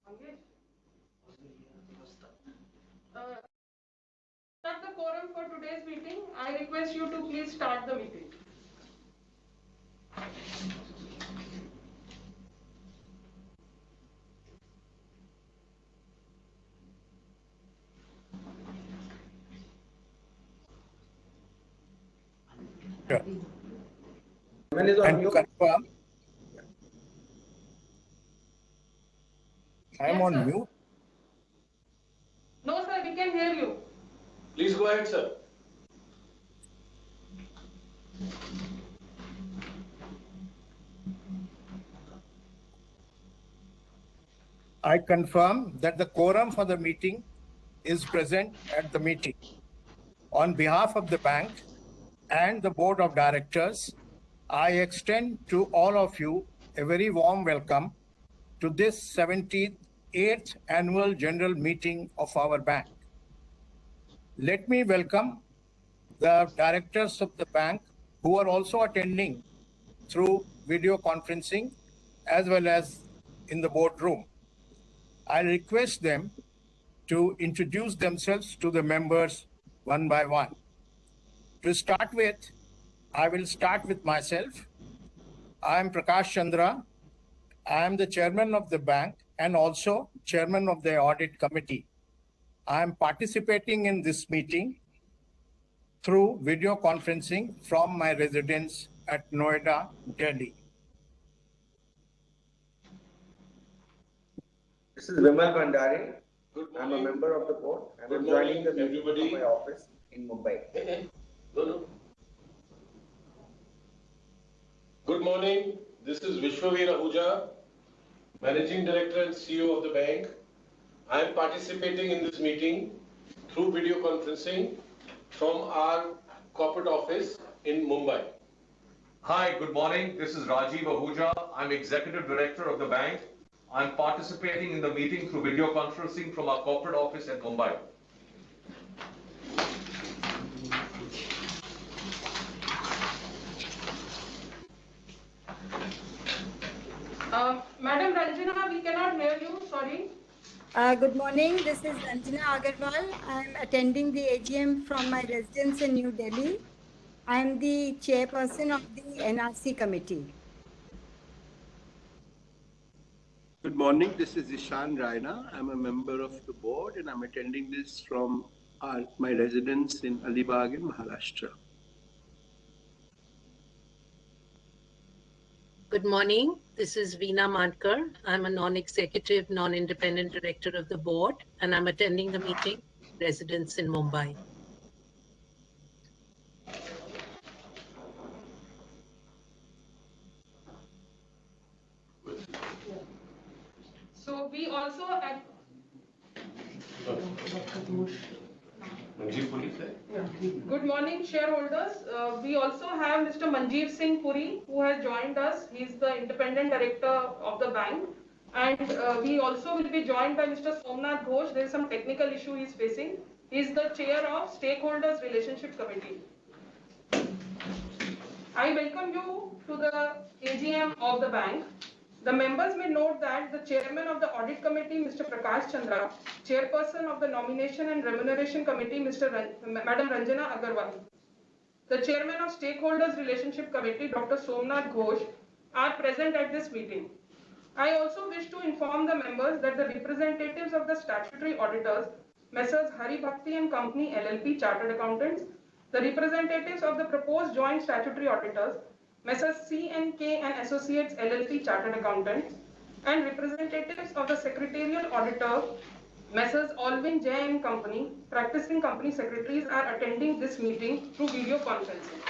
Start the quorum for today's meeting. I request you to please start the meeting. And confirm. I am Yes, on sir. mute. No, sir, we can hear you. Please go ahead, sir. I confirm that the quorum for the meeting is present at the meeting. On behalf of the bank and the board of directors, I extend to all of you a very warm welcome to this 78th annual general meeting of our bank. Let me welcome the directors of the bank who are also attending through video conferencing as well as in the boardroom. I request them to introduce themselves to the members one by one. To start with, I will start with myself. I am Prakash Chandra. I am the chairman of the bank and also chairman of the audit committee. I am participating in this meeting through video conferencing from my residence at Noida, Delhi. This is Vimal Bhandari. Good I'm a morning. member of the board and Good I'm joining the morning, meeting everybody. from my office in Mumbai. No. Good morning. This is Vishwaveer Ahuja, Managing Director and CEO of the bank. I am participating in this meeting through video conferencing from our corporate office in Mumbai. Hi, good morning. This is Rajiv Ahuja. I'm Executive Director of the bank. I'm participating in the meeting through video conferencing from our corporate office at Mumbai. Madam Ranjana, we cannot hear you. Sorry. Good morning. This is Ranjana Agarwal. I'm attending the AGM from my residence in New Delhi. I'm the chairperson of the NRC committee. Good morning, this is Ishan Raina. I'm a member of the board and I'm attending this from my residence in Alibag in Maharashtra. Good morning, this is Veena Madkar. I'm a non-executive, non-independent director of the board and I'm attending the meeting residence in Mumbai. So we also Good morning, shareholders. We also have Mr. Manjeev Singh Puri, who has joined us. He's the independent director of the bank. And we also will be joined by Mr. Somnath Ghosh. There is some technical issue he's facing. He's the chair of Stakeholders Relationship Committee. I welcome you to the AGM of the bank. The members may note that the chairman of the audit committee, Mr. Prakash Chandra, chairperson of the nomination and remuneration committee, Madam Ranjana Agarwal, the chairman of stakeholders relationship committee, Dr. Somnath Ghosh, are present at this meeting. I also wish to inform the members that the representatives of the statutory auditors, Messrs. Hari Bhakti and Company LLP Chartered Accountants, the representatives of the proposed joint statutory auditors, Messrs. C&K and Associates LLP Chartered Accountants, and representatives of the secretarial auditor, Messrs. Alvin J and Company, practicing company secretaries, are attending this meeting through video conferencing.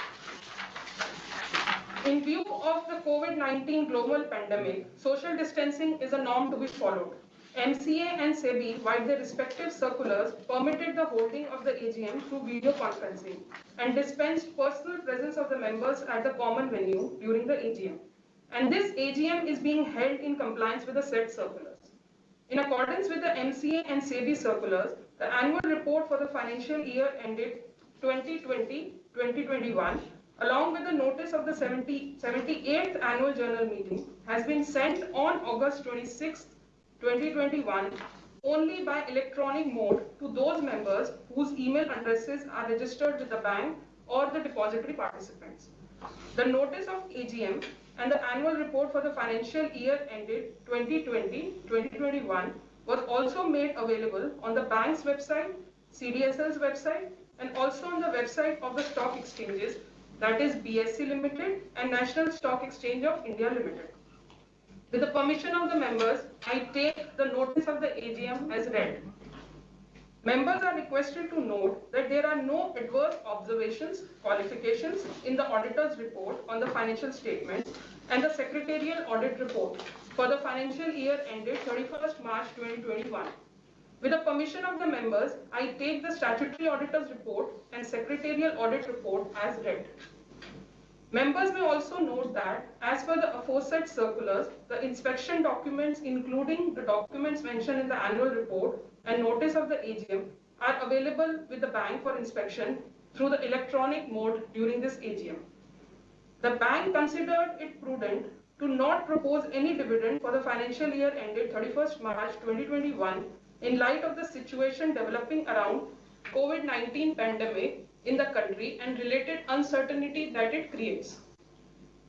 In view of the COVID-19 global pandemic, social distancing is a norm to be followed. MCA and SEBI, via their respective circulars, permitted the holding of the AGM through video conferencing and dispensed personal presence of the members at the common venue during the AGM. And this AGM is being held in compliance with the said circulars. In accordance with the MCA and SEBI circulars, the annual report for the financial year ended 2020-2021, along with the notice of the 78th annual general meeting, has been sent on August 26, 2021 only by electronic mode to those members whose email addresses are registered with the bank or the depository participants. The notice of AGM and the annual report for the financial year ended 2020-2021 was also made available on the bank's website, CDSL's website, and also on the website of the stock exchanges, that is BSE Limited and National Stock Exchange of India Limited. With the permission of the members, I take the notice of the AGM as read. Members are requested to note that there are no adverse observations, qualifications in the auditor's report on the financial statements and the secretarial audit report for the financial year ended 31st March 2021. With the permission of the members, I take the statutory auditor's report and secretarial audit report as read. Members may also note that, as per the aforesaid circulars, the inspection documents, including the documents mentioned in the annual report and notice of the AGM, are available with the bank for inspection through the electronic mode during this AGM. The bank considered it prudent to not propose any dividend for the financial year ended 31st March 2021 in light of the situation developing around COVID-19 pandemic in the country and related uncertainty that it creates.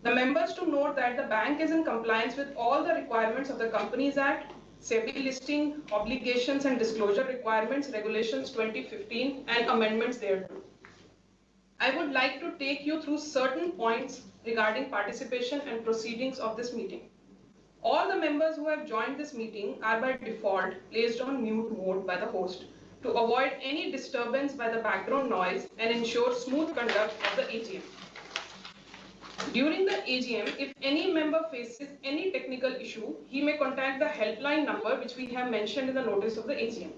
The members to note that the bank is in compliance with all the requirements of the Companies Act, SEBI listing, obligations and disclosure requirements, regulations 2015 and amendments thereto. I would like to take you through certain points regarding participation and proceedings of this meeting. All the members who have joined this meeting are by default placed on mute mode by the host to avoid any disturbance by the background noise and ensure smooth conduct of the AGM. During the AGM, if any member faces any technical issue, he may contact the helpline number which we have mentioned in the notice of the AGM.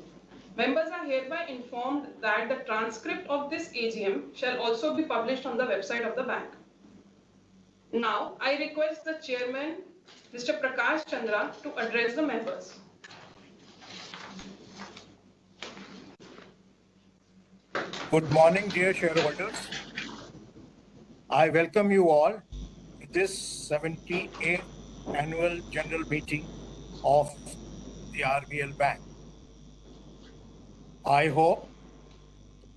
Members are hereby informed that the transcript of this AGM shall also be published on the website of the bank. Now, I request the chairman, Mr. Prakash Chandra, to address the members. Good morning, dear shareholders. I welcome you all to this 78th annual general meeting of the RBL Bank. I hope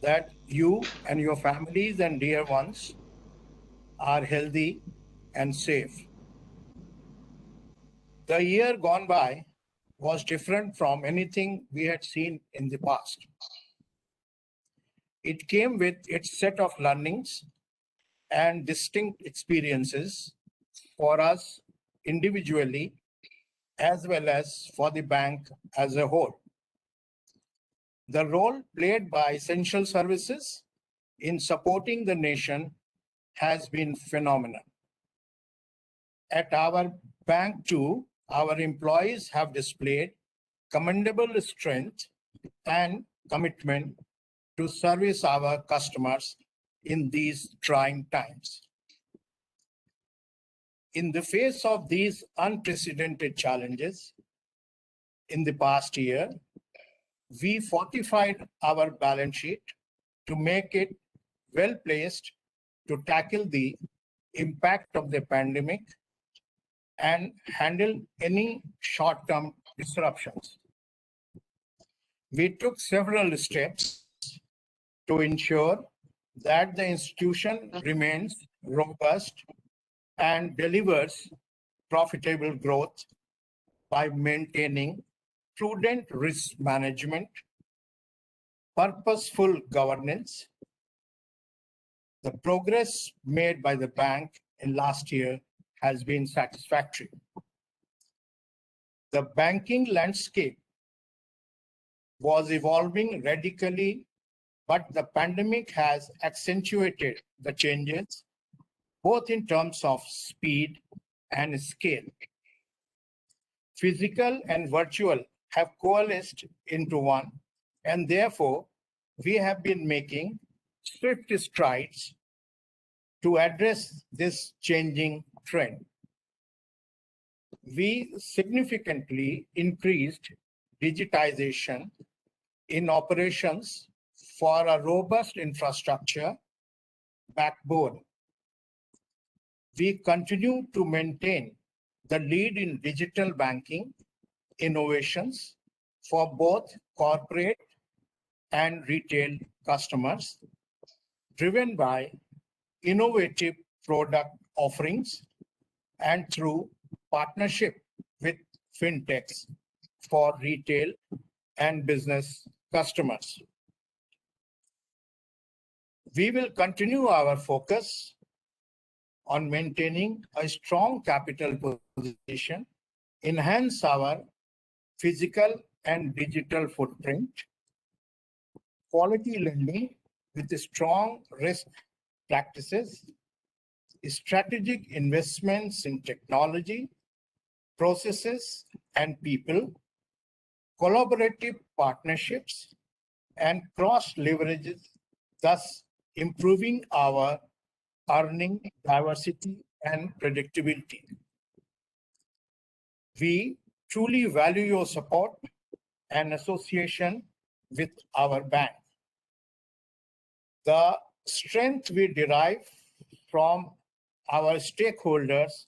that you and your families and dear ones are healthy and safe. The year gone by was different from anything we had seen in the past. It came with its set of learnings and distinct experiences for us individually as well as for the bank as a whole. The role played by essential services in supporting the nation has been phenomenal. At our bank too, our employees have displayed commendable strength and commitment to service our customers in these trying times. In the face of these unprecedented challenges in the past year, we fortified our balance sheet to make it well placed to tackle the impact of the pandemic and handle any short-term disruptions. We took several steps to ensure that the institution remains robust and delivers profitable growth by maintaining prudent risk management, purposeful governance. The progress made by the bank in last year has been satisfactory. The banking landscape was evolving radically, but the pandemic has accentuated the changes, both in terms of speed and scale. Physical and virtual have coalesced into one, and therefore we have been making swift strides to address this changing trend. We significantly increased digitization in operations for a robust infrastructure backbone. We continue to maintain the lead in digital banking innovations for both corporate and retail customers, driven by innovative product offerings and through partnership with fintechs for retail and business customers. We will continue our focus on maintaining a strong capital position, enhance our physical and digital footprint, quality lending with strong risk practices, strategic investments in technology, processes, and people, collaborative partnerships, and cross leverages, thus improving our earning diversity and predictability. We truly value your support and association with our bank. The strength we derive from our stakeholders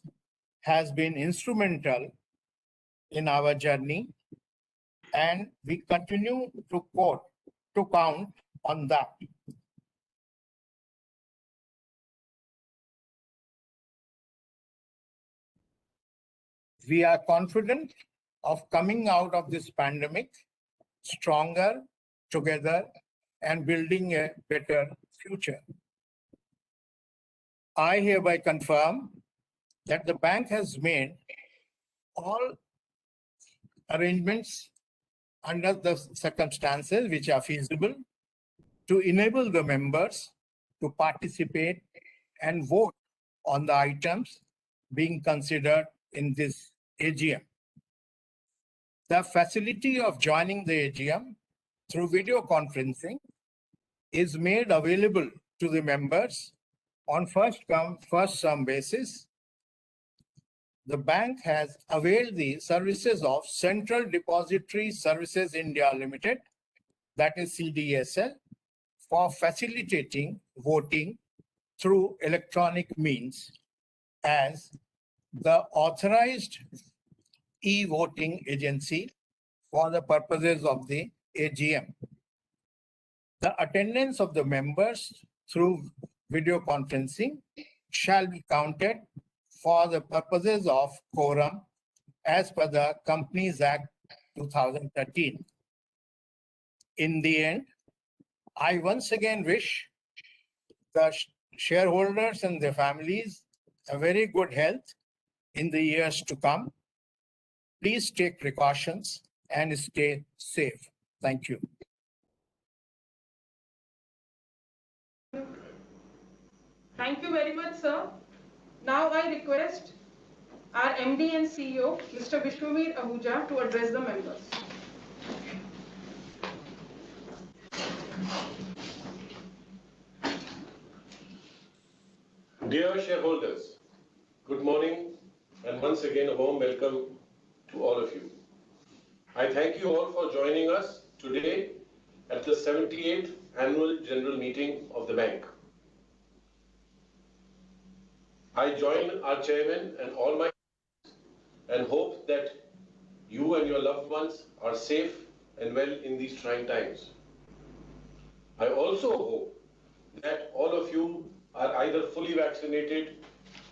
has been instrumental in our journey, and we continue to count on that. We are confident of coming out of this pandemic stronger together and building a better future. I hereby confirm that the bank has made all arrangements under the circumstances which are feasible to enable the members to participate and vote on the items being considered in this AGM. The facility of joining the AGM through video conferencing is made available to the members on first come, first served basis. The bank has availed the services of Central Depository Services India Limited, that is CDSL, for facilitating voting through electronic means as the authorized e-voting agency for the purposes of the AGM. The attendance of the members through video conferencing shall be counted for the purposes of quorum as per the Companies Act 2013. In the end, I once again wish the shareholders and their families a very good health in the years to come. Please take precautions and stay safe. Thank you. Thank you very much, sir. Now I request our MD and CEO, Mr. Vishwavir Ahuja, to address the members. Dear shareholders, good morning and once again a warm welcome to all of you. I thank you all for joining us today at the 78th Annual General Meeting of the Bank. I join our chairman and all my and hope that you and your loved ones are safe and well in these trying times. I also hope that all of you are either fully vaccinated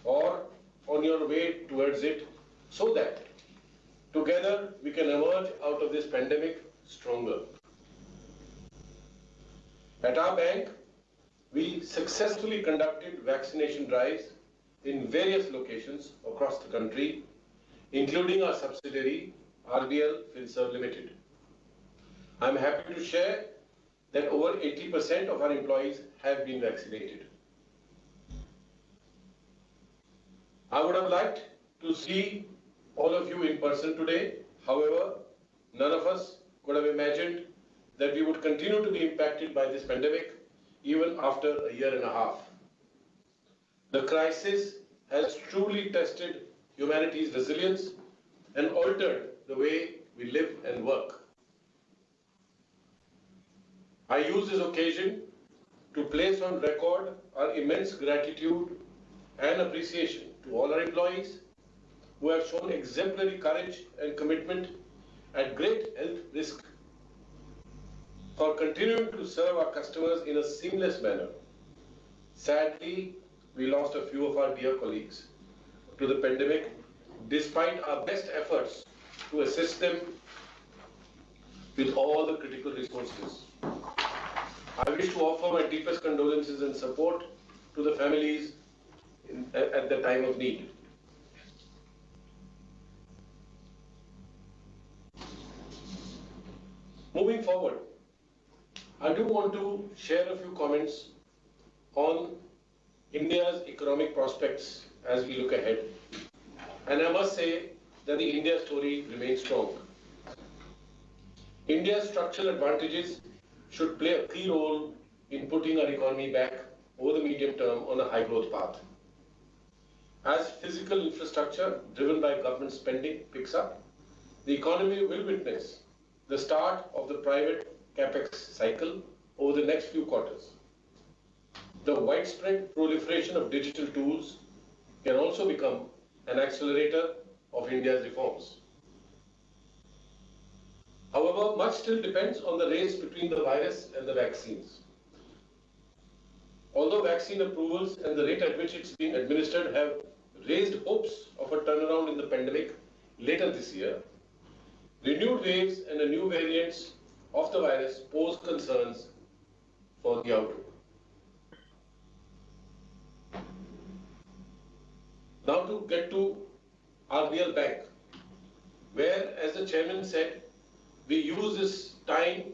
or on your way towards it, so that together we can emerge out of this pandemic stronger. At our bank, we successfully conducted vaccination drives in various locations across the country, including our subsidiary, RBL Finserv Limited. I'm happy to share that over 80% of our employees have been vaccinated. I would have liked to see all of you in person today. However, none of us could have imagined that we would continue to be impacted by this pandemic even after a year and a half. The crisis has truly tested humanity's resilience and altered the way we live and work. I use this occasion to place on record our immense gratitude and appreciation to all our employees who have shown exemplary courage and commitment at great health risk, for continuing to serve our customers in a seamless manner. Sadly, we lost a few of our dear colleagues to the pandemic, despite our best efforts to assist them with all the critical resources. I wish to offer my deepest condolences and support to the families at the time of need. Moving forward, I do want to share a few comments on India's economic prospects as we look ahead. And I must say that the India story remains strong. India's structural advantages should play a key role in putting our economy back over the medium term on a high growth path. As physical infrastructure driven by government spending picks up, the economy will witness the start of the private capex cycle over the next few quarters. The widespread proliferation of digital tools can also become an accelerator of India's reforms. However, much still depends on the race between the virus and the vaccines. Although vaccine approvals and the rate at which it's being administered have raised hopes of a turnaround in the pandemic later this year, renewed waves and the new variants of the virus pose concerns for the outlook. Now to get to RBL Bank, where, as the chairman said, we use this time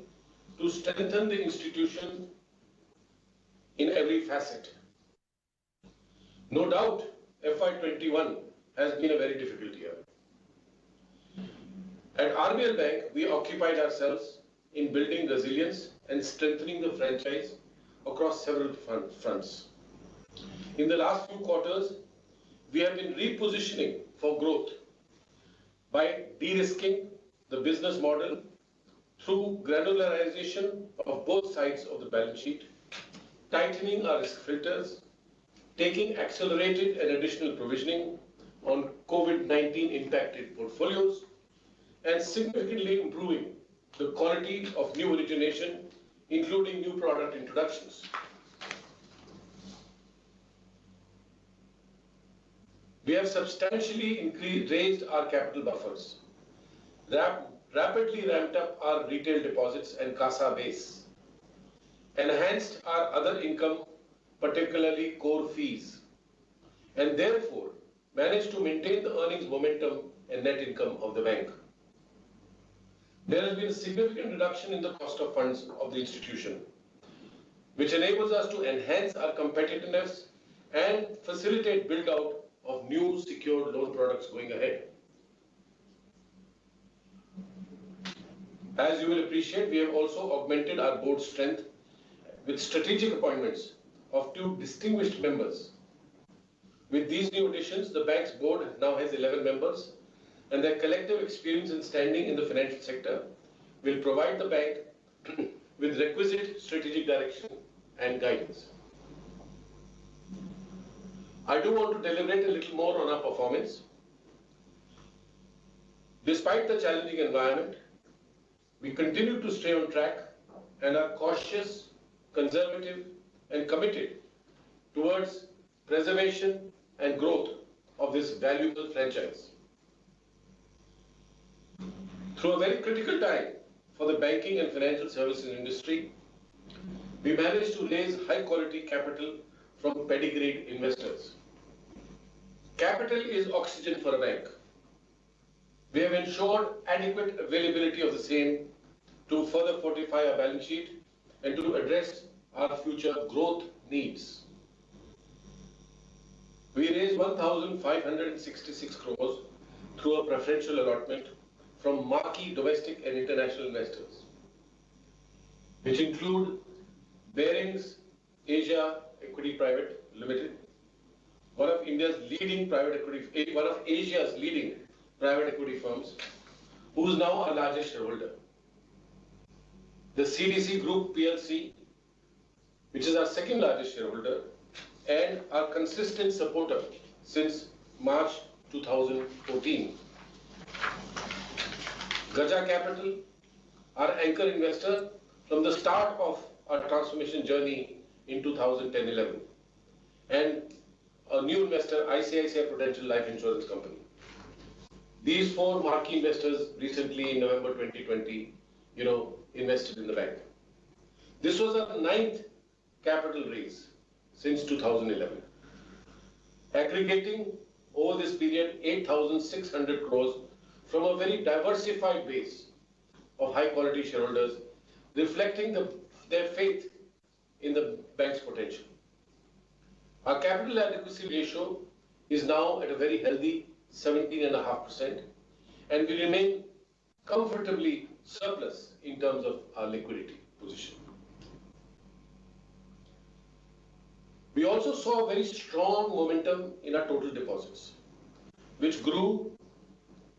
to strengthen the institution in every facet. No doubt, FY21 has been a very difficult year. At RBL Bank, we occupied ourselves in building resilience and strengthening the franchise across several fronts. In the last few quarters, we have been repositioning for growth by de-risking the business model through granularization of both sides of the balance sheet, tightening our risk filters, taking accelerated and additional provisioning on COVID-19 impacted portfolios, and significantly improving the quality of new origination, including new product introductions. We have substantially raised our capital buffers, rapidly ramped up our retail deposits and CASA base, enhanced our other income, particularly core fees, and therefore managed to maintain the earnings momentum and net income of the bank. There has been a significant reduction in the cost of funds of the institution, which enables us to enhance our competitiveness and facilitate build-out of new secured loan products going ahead. As you will appreciate, we have also augmented our board strength with strategic appointments of 2 distinguished members. With these new additions, the bank's board now has 11 members, and their collective experience and standing in the financial sector will provide the bank with requisite strategic direction and guidance. I do want to deliberate a little more on our performance. Despite the challenging environment, we continue to stay on track and are cautious, conservative, and committed towards preservation and growth of this valuable franchise. Through a very critical time for the banking and financial services industry, we managed to raise high-quality capital from pedigreed investors. Capital is oxygen for a bank. We have ensured adequate availability of the same to further fortify our balance sheet and to address our future growth needs. We raised 1,566 crores through a preferential allotment from marquee domestic and international investors, which include Barings Asia Equity Private Limited, one of Asia's leading private equity firms, who is now our largest shareholder. The CDC Group PLC, which is our second largest shareholder and our consistent supporter since March 2014. Gaja Capital, our anchor investor from the start of our transformation journey in 2010-11, and a new investor, ICICI Prudential Life Insurance Company. These four marquee investors recently in November 2020, invested in the bank. This was our 9th capital raise since 2011, aggregating over this period 8,600 crores from a very diversified base of high quality shareholders, reflecting their faith in the bank's potential. Our capital adequacy ratio is now at a very healthy 17.5%, and we remain comfortably surplus in terms of our liquidity position. We also saw a very strong momentum in our total deposits, which grew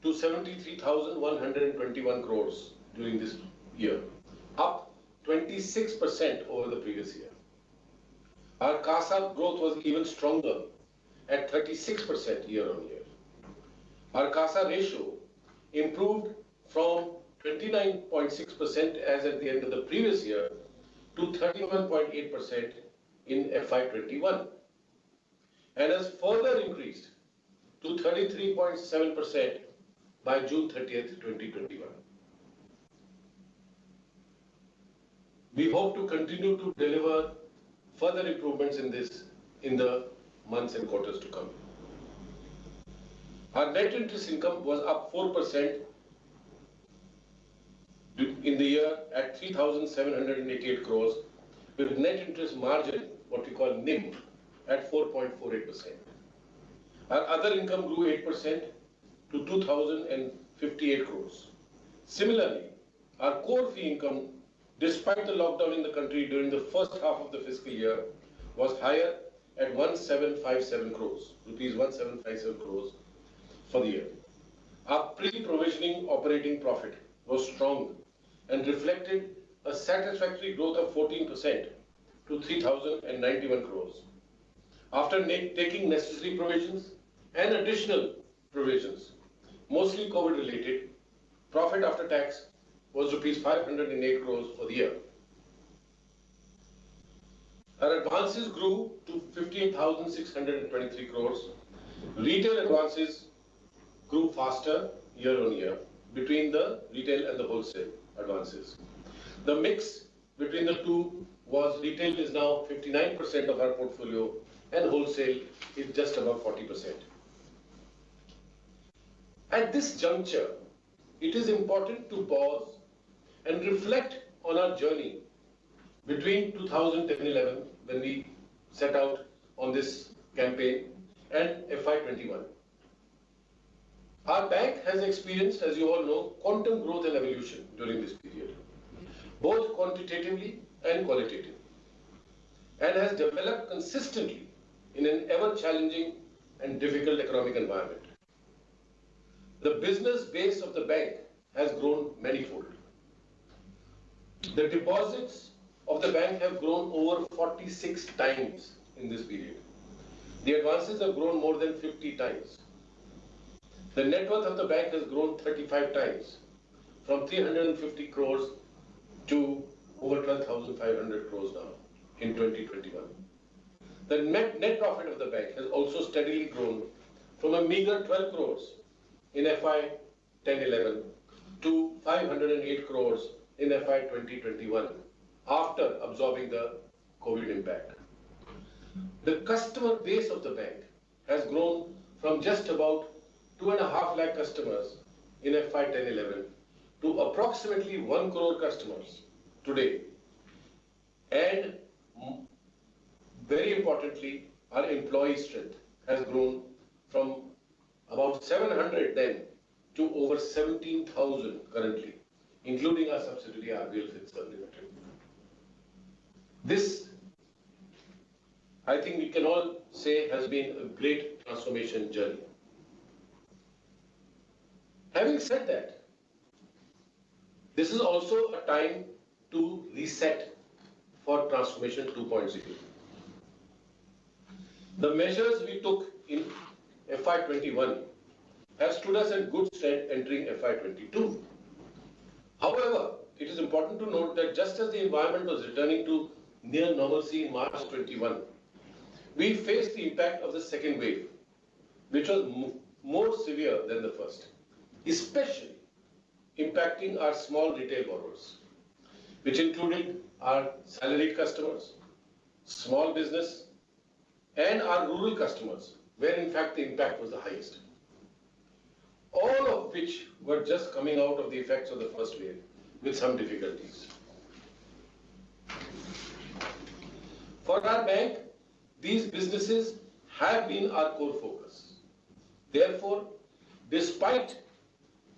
to 73,121 crores during this year, up 26% over the previous year. Our CASA growth was even stronger at 36% year on year. Our CASA ratio improved from 29.6% as at the end of the previous year to 31.8% in FY21, and has further increased to 33.7% by June 30th, 2021. We hope to continue to deliver further improvements in this in the months and quarters to come. Our net interest income was up 4% in the year at 3,788 crores, with net interest margin, what we call NIM, at 4.48%. Our other income grew 8% to 2,058 crores. Similarly, our core fee income, despite the lockdown in the country during the first half of the fiscal year, was higher at 1,757 crores, rupees 1,757 crores for the year. Our pre-provisioning operating profit was strong and reflected a satisfactory growth of 14% to 3,091 crores. After taking necessary provisions and additional provisions, mostly COVID related, profit after tax was rupees 508 crores for the year. Our advances grew to 15,623 crores. Retail advances grew faster year on year between the retail and the wholesale advances. The mix between the two was retail is now 59% of our portfolio and wholesale is just about 40%. At this juncture, it is important to pause and reflect on our journey between 2010-11, when we set out on this campaign, and FY21. Our bank has experienced, as you all know, quantum growth and evolution during this period, both quantitatively and qualitatively, and has developed consistently in an ever-challenging and difficult economic environment. The business base of the bank has grown manifold. The deposits of the bank have grown over 46 times in this period. The advances have grown more than 50 times. The net worth of the bank has grown 35 times, from 350 crores to over 12,500 crores now in 2021. The net profit of the bank has also steadily grown from a meager 12 crores in FY 10-11 to 508 crores in FY 2021 after absorbing the COVID impact. The customer base of the bank has grown from just about 2.5 lakh customers in FY 10-11 to approximately 1 crore customers today. And very importantly, our employee strength has grown from about 700 then to over 17,000 currently, including our subsidiary RBL Finserv Limited. This, I think we can all say, has been a great transformation journey. Having said that, this is also a time to reset for Transformation 2.0. The measures we took in FY21 have stood us in good stead entering FY22. However, it is important to note that just as the environment was returning to near normalcy in March 21, we faced the impact of the second wave, which was more severe than the first, especially impacting our small retail borrowers, which included our salaried customers, small business, and our rural customers, where in fact the impact was the highest. All of which were just coming out of the effects of the first wave with some difficulties. For our bank, these businesses have been our core focus. Therefore, despite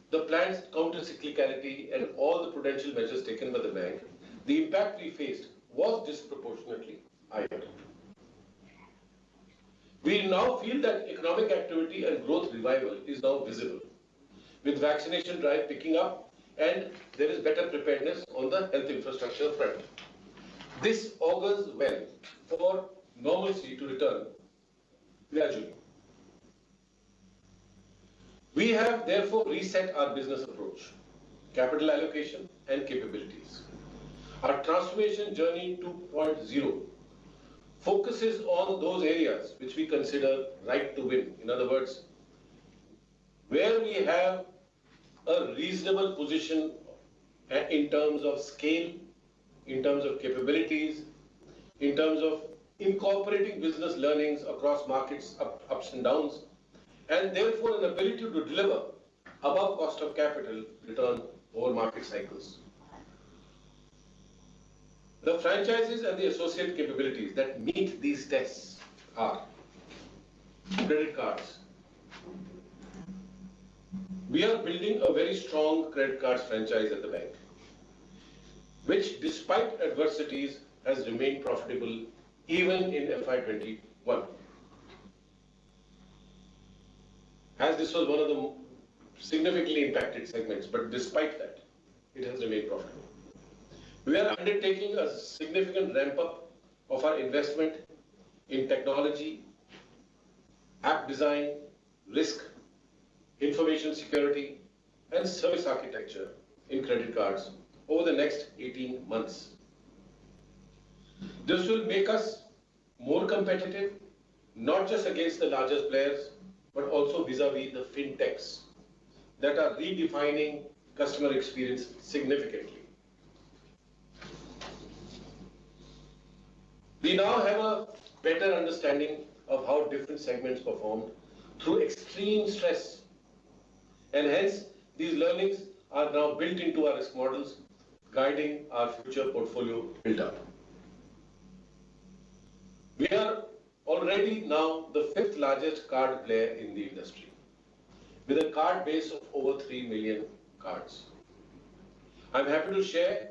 the planned counter-cyclicality and all the prudential measures taken by the bank, the impact we faced was disproportionately higher. We now feel that economic activity and growth revival is now visible, with vaccination drive picking up and there is better preparedness on the health infrastructure front. This augurs well for normalcy to return gradually. We have therefore reset our business approach, capital allocation and capabilities. Our transformation journey 2.0 focuses on those areas which we consider right to win. In other words, where we have a reasonable position in terms of scale, in terms of capabilities, in terms of incorporating business learnings across markets, ups and downs, and therefore an ability to deliver above cost of capital return over market cycles. The franchises and the associate capabilities that meet these tests are credit cards. We are building a very strong credit cards franchise at the bank, which despite adversities has remained profitable even in FY21. As this was one of the significantly impacted segments, but despite that, it has remained profitable. We are undertaking a significant ramp up of our investment in technology, app design, risk, information security, and service architecture in credit cards over the next 18 months. This will make us more competitive, not just against the largest players, but also vis-a-vis the fintechs that are redefining customer experience significantly. We now have a better understanding of how different segments performed through extreme stress, and hence these learnings are now built into our risk models, guiding our future portfolio build-up. We are already now the 5th largest card player in the industry, with a card base of over 3 million cards. I'm happy to share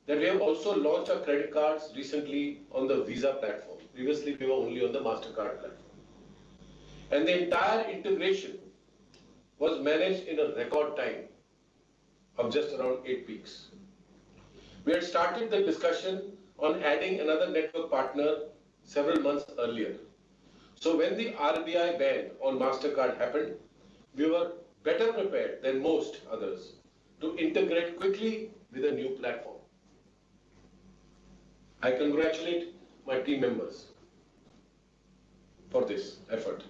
that we have also launched our credit cards recently on the Visa platform. Previously, we were only on the MasterCard platform. And the entire integration was managed in a record time of just around 8 weeks. We had started the discussion on adding another network partner several months earlier. So when the RBI ban on MasterCard happened, we were better prepared than most others to integrate quickly with a new platform. I congratulate my team members for this effort.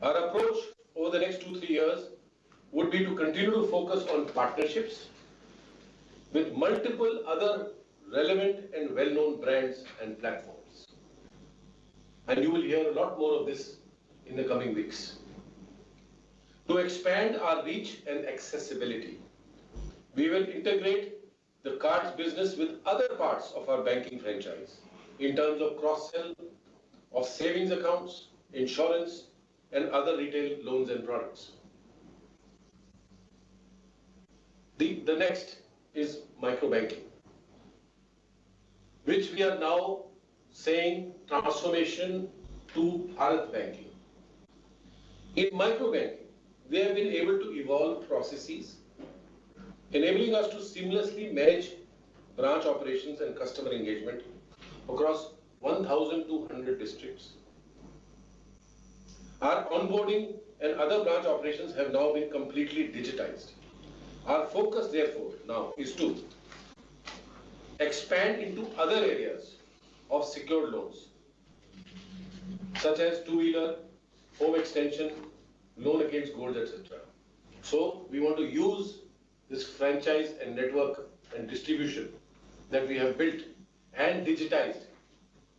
Our approach over the next 2-3 years would be to continue to focus on partnerships with multiple other relevant and well-known brands and platforms. And you will hear a lot more of this in the coming weeks. To expand our reach and accessibility, we will integrate the cards business with other parts of our banking franchise in terms of cross-sell of savings accounts, insurance, and other retail loans and products. The next is microbanking, which we are now saying transformation to Bharat banking. In microbanking, we have been able to evolve processes, enabling us to seamlessly manage branch operations and customer engagement across 1,200 districts. Our onboarding and other branch operations have now been completely digitized, Our focus, therefore, now is to expand into other areas of secured loans, such as two-wheeler, home extension, loan against gold, etc. So we want to use this franchise and network and distribution that we have built and digitized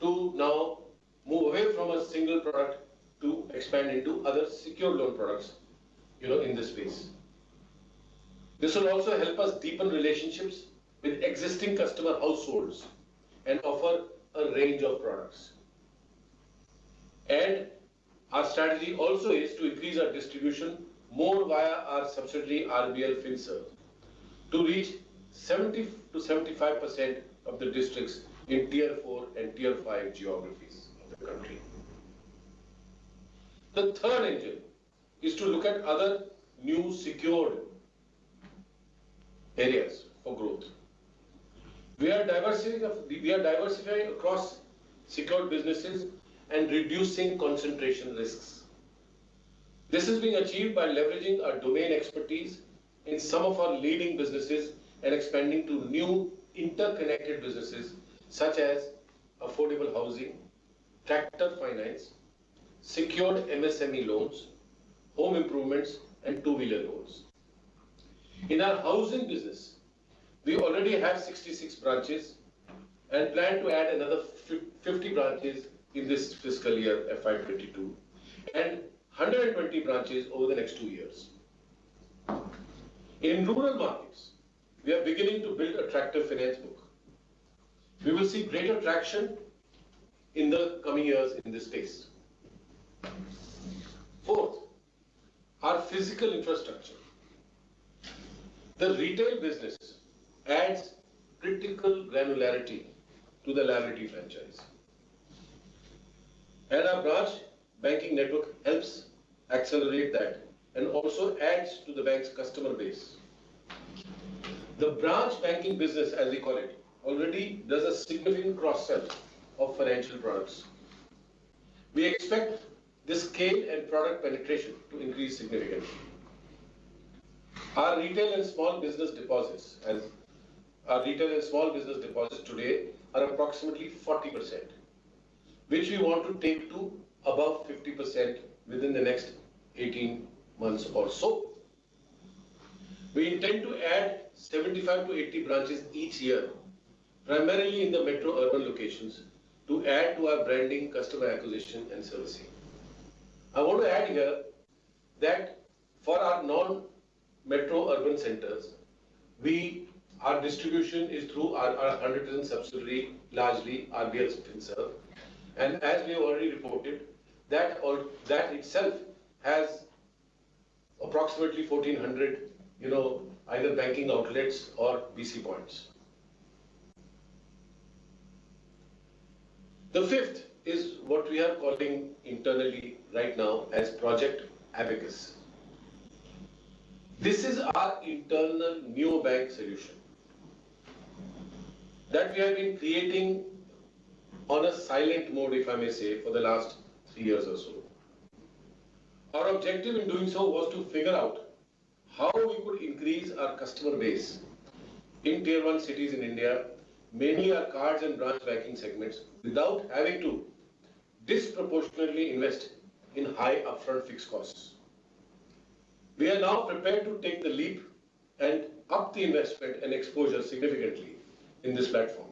to now move away from a single product to expand into other secured loan products, in this space. This will also help us deepen relationships with existing customer households and offer a range of products. And our strategy also is to increase our distribution more via our subsidiary RBL FinServe to reach 70 to 75% of the districts in Tier 4 and Tier 5 geographies of the country. The third engine is to look at other new secured areas for growth. We are diversifying across secured businesses and reducing concentration risks. This is being achieved by leveraging our domain expertise in some of our leading businesses and expanding to new interconnected businesses such as affordable housing, tractor finance, secured MSME loans, home improvements, and two-wheeler loans. In our housing business, we already have 66 branches and plan to add another 50 branches in this fiscal year FY22 and 120 branches over the next 2 years. In rural markets, we are beginning to build a tractor finance book. We will see greater traction in the coming years in this space. Fourth, our physical infrastructure. The retail business adds critical granularity to the liability franchise. And our branch banking network helps accelerate that and also adds to the bank's customer base. The branch banking business, as we call it, already does a significant cross-sell of financial products. We expect this scale and product penetration to increase significantly. Our retail and small business deposits, today are approximately 40%, which we want to take to above 50% within the next 18 months or so. We intend to add 75 to 80 branches each year, primarily in the metro urban locations, to add to our branding, customer acquisition, and servicing. I want to add here that for our non-metro urban centers, our distribution is through our 100% subsidiary, largely RBL FinServe. And as we have already reported, that itself has approximately 1,400, either banking outlets or BC points. The fifth is what we are calling internally right now as Project Abacus. This is our internal neobank solution that we have been creating on a silent mode, if I may say, for the last 3 years or so. Our objective in doing so was to figure out how we could increase our customer base in Tier 1 cities in India, mainly our cards and branch banking segments, without having to disproportionately invest in high upfront fixed costs. We are now prepared to take the leap and up the investment and exposure significantly in this platform.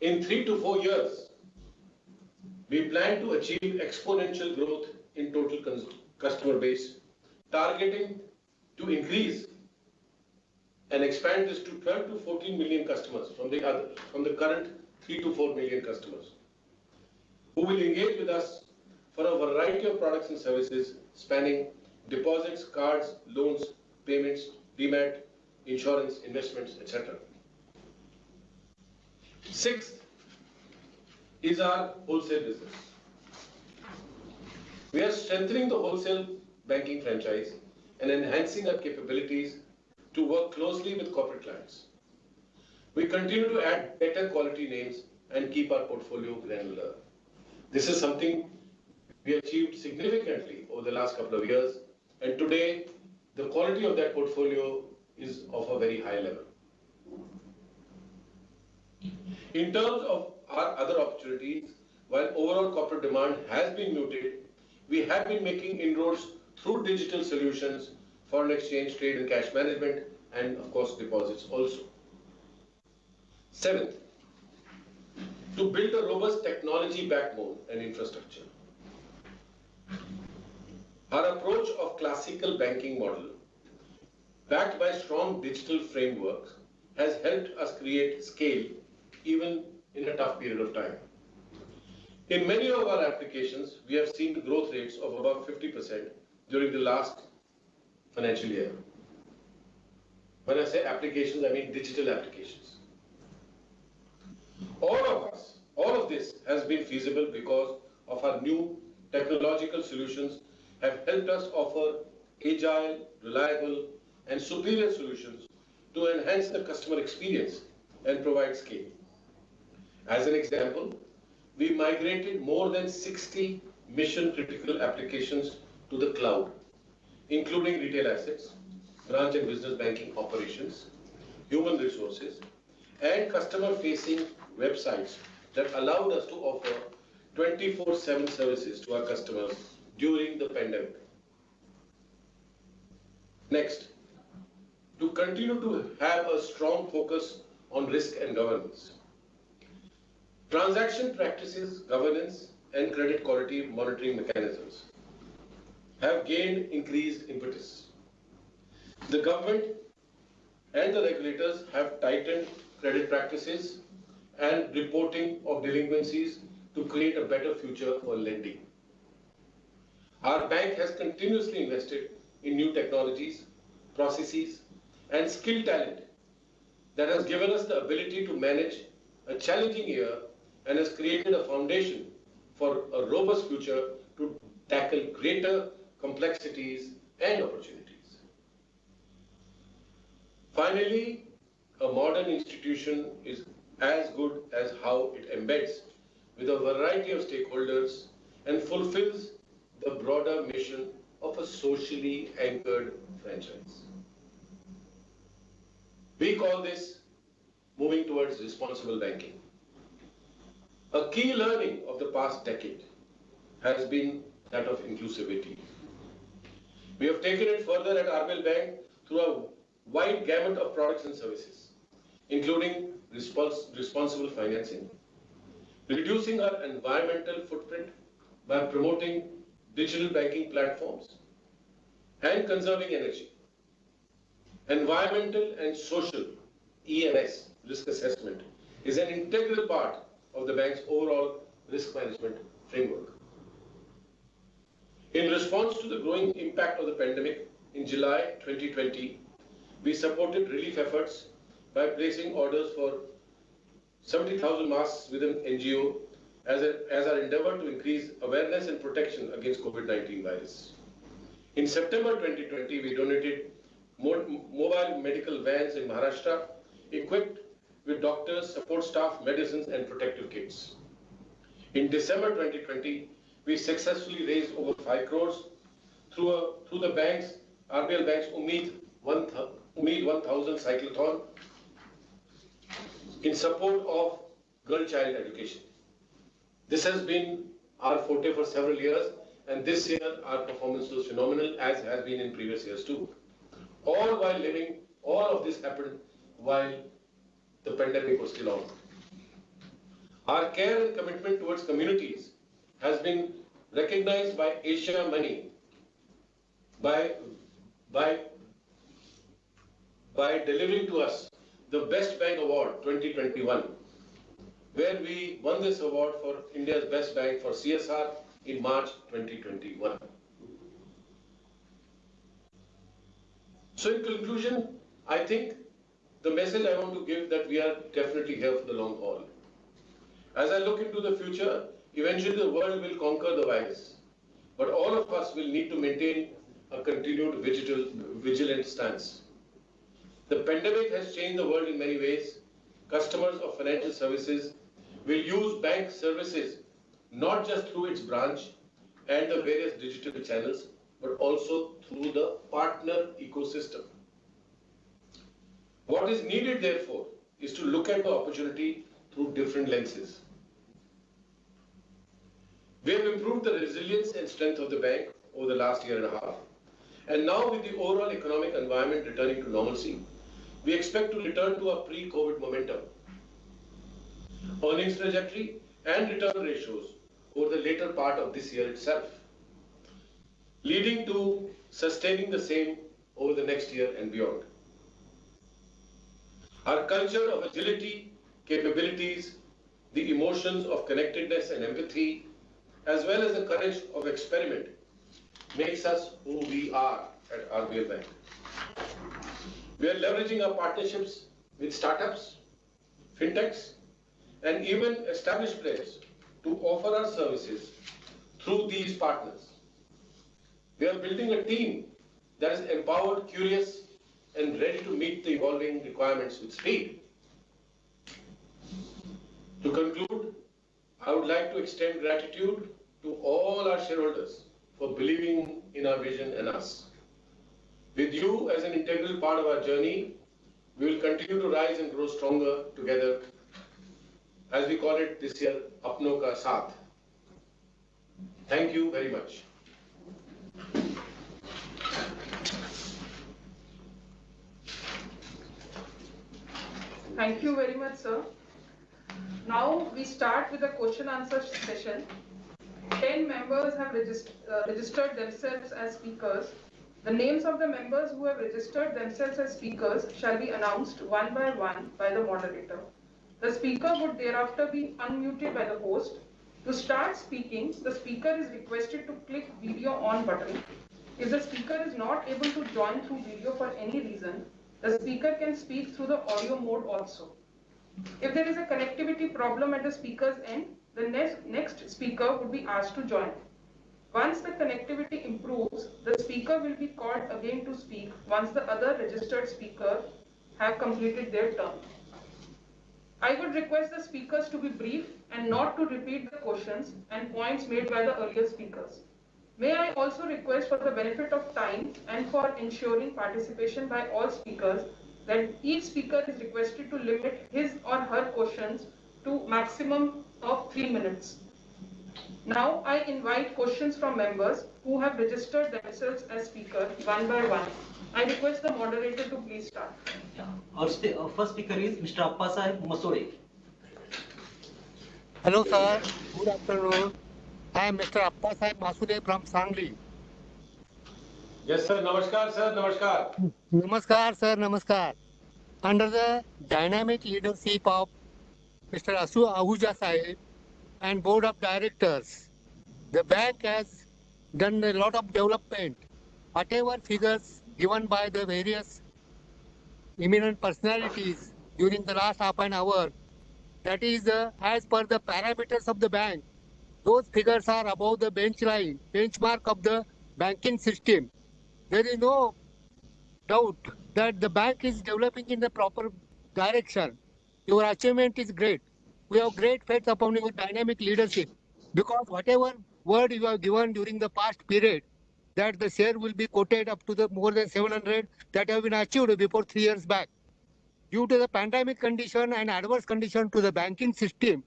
In 3 to 4 years, we plan to achieve exponential growth in total customer base, targeting to increase and expand this to 12 to 14 million customers from the current 3 to 4 million customers, who will engage with us for a variety of products and services spanning deposits, cards, loans, payments, demat, insurance, investments, etc. Sixth is our wholesale business. We are strengthening the wholesale banking franchise and enhancing our capabilities to work closely with corporate clients. We continue to add better quality names and keep our portfolio granular. This is something we achieved significantly over the last couple of years, and today the quality of that portfolio is of a very high level. In terms of our other opportunities, while overall corporate demand has been muted, we have been making inroads through digital solutions, foreign exchange, trade and cash management, and of course deposits also. Seventh, to build a robust technology backbone and infrastructure. Our approach of classical banking model, backed by strong digital frameworks, has helped us create scale even in a tough period of time. In many of our applications, we have seen growth rates of above 50% during the last financial year. When I say applications, I mean digital applications. All of this has been feasible because of our new technological solutions have helped us offer agile, reliable, and superior solutions to enhance the customer experience and provide scale. As an example, we migrated more than 60 mission-critical applications to the cloud, including retail assets, branch and business banking operations, human resources, and customer-facing websites that allowed us to offer 24/7 services to our customers during the pandemic. Next, to continue to have a strong focus on risk and governance. Transaction practices, governance, and credit quality monitoring mechanisms have gained increased impetus. The government and the regulators have tightened credit practices and reporting of delinquencies to create a better future for lending. Our bank has continuously invested in new technologies, processes, and skilled talent that has given us the ability to manage a challenging year and has created a foundation for a robust future to tackle greater complexities and opportunities. Finally, a modern institution is as good as how it embeds with a variety of stakeholders and fulfills the broader mission of a socially anchored franchise. We call this moving towards responsible banking. A key learning of the past decade has been that of inclusivity. We have taken it further at RBL Bank through a wide gamut of products and services, including responsible financing, reducing our environmental footprint by promoting digital banking platforms, and conserving energy. Environmental and social EMS, risk assessment, is an integral part of the bank's overall risk management framework. In response to the growing impact of the pandemic, in July 2020, we supported relief efforts by placing orders for 70,000 masks with an NGO as our endeavor to increase awareness and protection against COVID-19 virus. In September 2020, we donated mobile medical vans in Maharashtra equipped with doctors, support staff, medicines, and protective kits. In December 2020, we successfully raised over 5 crores through the bank's, RBL Bank's Umeed 1000 cyclothon in support of girl-child education. This has been our forte for several years, and this year our performance was phenomenal, as has been in previous years too. All of this happened while the pandemic was still on. Our care and commitment towards communities has been recognized by Asia Money by delivering to us the Best Bank Award 2021, where we won this award for India's Best Bank for CSR in March 2021. So in conclusion, I think the message I want to give that we are definitely here for the long haul. As I look into the future, eventually the world will conquer the virus, but all of us will need to maintain a continued vigilant stance. The pandemic has changed the world in many ways. Customers of financial services will use bank services not just through its branch and the various digital channels, but also through the partner ecosystem. What is needed, therefore, is to look at the opportunity through different lenses. We have improved the resilience and strength of the bank over the last year and a half. And now with the overall economic environment returning to normalcy, we expect to return to our pre-COVID momentum. Earnings trajectory and return ratios over the later part of this year itself, leading to sustaining the same over the next year and beyond. Our culture of agility, capabilities, the emotions of connectedness and empathy, as well as the courage of experiment, makes us who we are at RBL Bank. We are leveraging our partnerships with startups, fintechs, and even established players to offer our services through these partners. We are building a team that is empowered, curious, and ready to meet the evolving requirements with speed. To conclude, I would like to extend gratitude to all our shareholders for believing in our vision and us. With you as an integral part of our journey, we will continue to rise and grow stronger together, as we call it this year, Apno Ka Saath. Thank you very much. Thank you very much, sir. Now we start with the question answer session. 10 members have registered themselves as speakers. The names of the members who have registered themselves as speakers shall be announced one by the moderator. The speaker would thereafter be unmuted by the host. To start speaking, the speaker is requested to click video on button. If the speaker is not able to join through video for any reason, the speaker can speak through the audio mode also. If there is a connectivity problem at the speaker's end, the next speaker would be asked to join. Once the connectivity improves, the speaker will be called again to speak once the other registered speakers have completed their turn. I would request the speakers to be brief and not to repeat the questions and points made by the earlier speakers. May I also request, for the benefit of time and for ensuring participation by all speakers, that each speaker is requested to limit his or her questions to maximum of 3 minutes. Now I invite questions from members who have registered themselves as speakers one by one. I request the moderator to please start. Our first speaker is Mr. Appa Sahib Masore. Hello sir, good afternoon. I am Mr. Appa Sahib Masure from Sangli. Yes, sir. Namaskar, sir. Namaskar. Namaskar sir, namaskar. Under the dynamic leadership of Mr. Asu Ahuja Sahib and Board of Directors, the bank has done a lot of development. Whatever figures given by the various eminent personalities during the last half an hour, that is as per the parameters of the bank, those figures are above the benchmark of the banking system. There is no doubt that the bank is developing in the proper direction. Your achievement is great. We have great faith upon your dynamic leadership, because whatever word you have given during the past period, that the share will be quoted up to the more than 700 that have been achieved before 3 years back. Due to the pandemic condition and adverse condition to the banking system,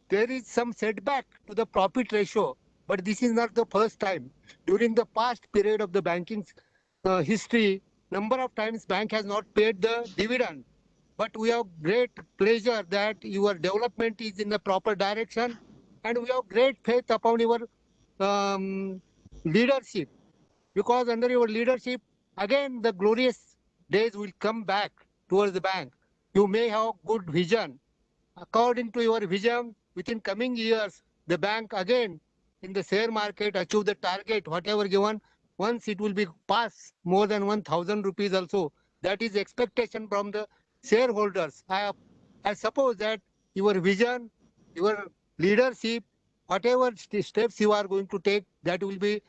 there is some setback to the profit ratio, but this is not the first time. During the past period of the banking history, number of times bank has not paid the dividend. But we have great pleasure that your development is in the proper direction, and we have great faith upon your leadership, because under your leadership, again the glorious days will come back towards the bank. You may have good vision. According to your vision, within coming years, the bank again in the share market achieve the target, whatever given. Once it will be past more than 1,000 rupees also. That is expectation from the shareholders. I suppose that your vision, your leadership, whatever steps you are going to take, that will be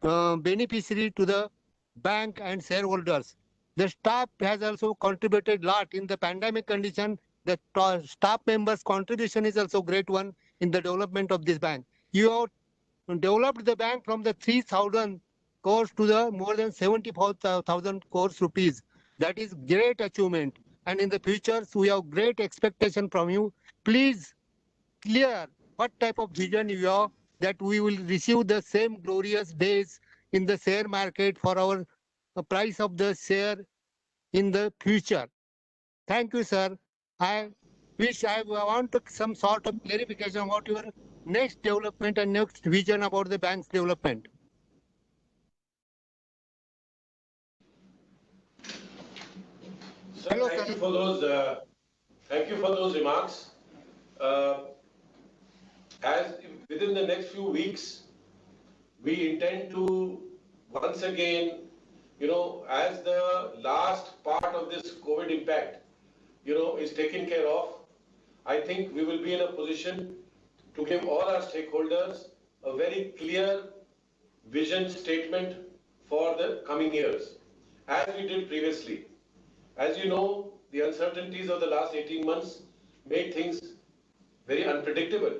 beneficiary to the bank and shareholders. The staff has also contributed a lot in the pandemic condition. The staff members' contribution is also great one in the development of this bank. You have developed the bank from the 3,000 crores to the more than 74,000 crores rupees. That is great achievement. And in the future, we have great expectation from you. Please clear what type of vision you have that we will receive the same glorious days in the share market for our price of the share in the future. Thank you, sir. I want some sort of clarification about your next development and next vision about the bank's development. Sir, Hello, thank sir. you for those. Thank you for those remarks. As within the next few weeks, we intend to once again, as the last part of this COVID impact, is taken care of, I think we will be in a position to give all our stakeholders a very clear vision statement for the coming years, as we did previously. As you know, the uncertainties of the last 18 months made things very unpredictable.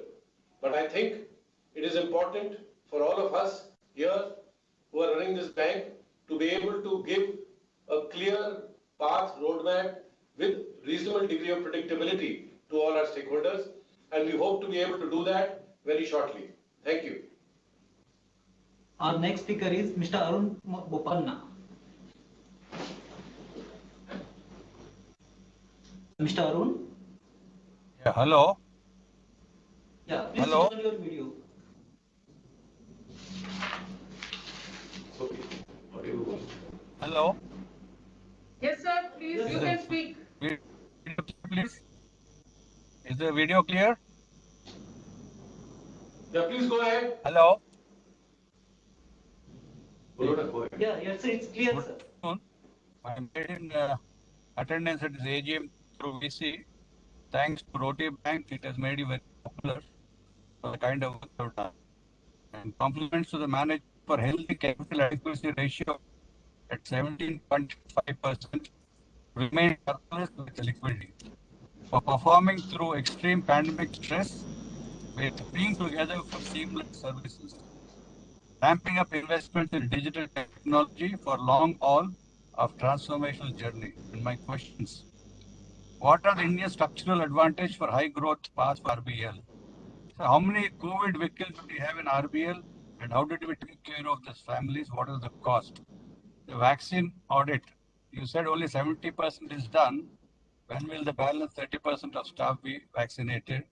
But I think it is important for all of us here who are running this bank to be able to give a clear path roadmap with reasonable degree of predictability to all our stakeholders. And we hope to be able to do that very shortly. Thank you. Our next speaker is Mr. Arun Bopanna. Mr. Arun? Yeah, hello. Yeah, please Hello? switch on your video. Hello. Yes, sir, please, you can speak. Please. Is the video clear? Yeah, please go ahead. Hello. Yeah, yes, it's clear, sir. I made in attendance at this AGM through VC. Thanks to Roti Bank, it has made you very popular for the kind of work you've done. And compliments to the manager for healthy capital adequacy ratio at 17.5%, remain surplus with liquidity. For performing through extreme pandemic stress, with being together for seamless services. Ramping up investments in digital technology for long haul of transformational journey. And my questions: what are the Indian structural advantage for high growth path for RBL? So how many COVID vehicles do we have in RBL, and how did we take care of these families? What is the cost? The vaccine audit, you said only 70% is done. When will the balance 30% of staff be vaccinated?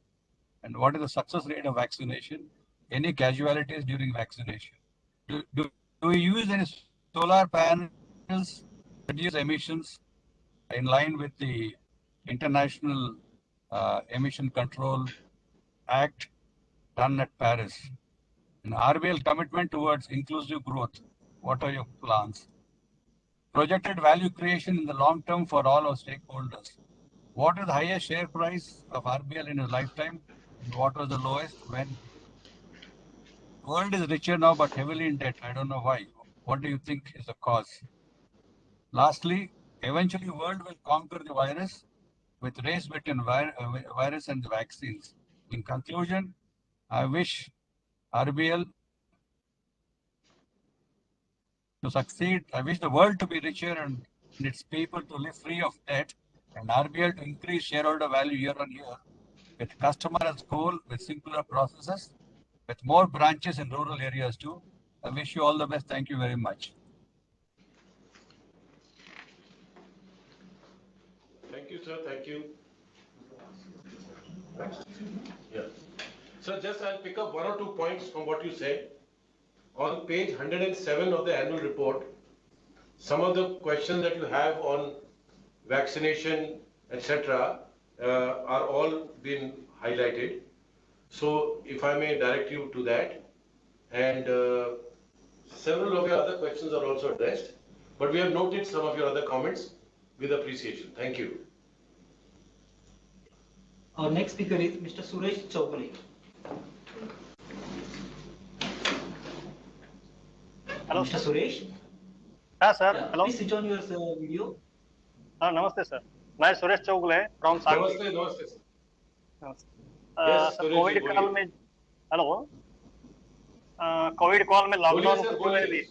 And what is the success rate of vaccination? Any casualties during vaccination? Do we use any solar panels to reduce emissions in line with the International Emission Control Act done at Paris? And RBL commitment towards inclusive growth, what are your plans? Projected value creation in the long term for all our stakeholders. What is the highest share price of RBL in his lifetime? And what was the lowest when? World is richer now, but heavily in debt. I don't know why. What do you think is the cause? Lastly, eventually world will conquer the virus with race between virus and the vaccines. In conclusion, I wish RBL to succeed. I wish the world to be richer and its people to live free of debt, and RBL to increase shareholder value year on year, with customer as goal, with simpler processes, with more branches in rural areas too. I wish you all the best. Thank you very much. Thank you, sir. Thank you. Yeah. So just I'll pick up one or two points from what you said. On page 107 of the annual report, some of the questions that you have on vaccination, etc., are all been highlighted. So if I may direct you to that, and several of your other questions are also addressed, but we have noted some of your other comments with appreciation. Thank you. Our next speaker is Mr. Suresh Chaupale. Hello, Mr. Suresh? Yeah, sir. Yeah, Hello. please switch on your video. Namaste, sir. मैं Suresh Chougule from Sagri. Namaste, namaste, sir. Yes, covid काल में hello Covid काल में lockdown हुए भी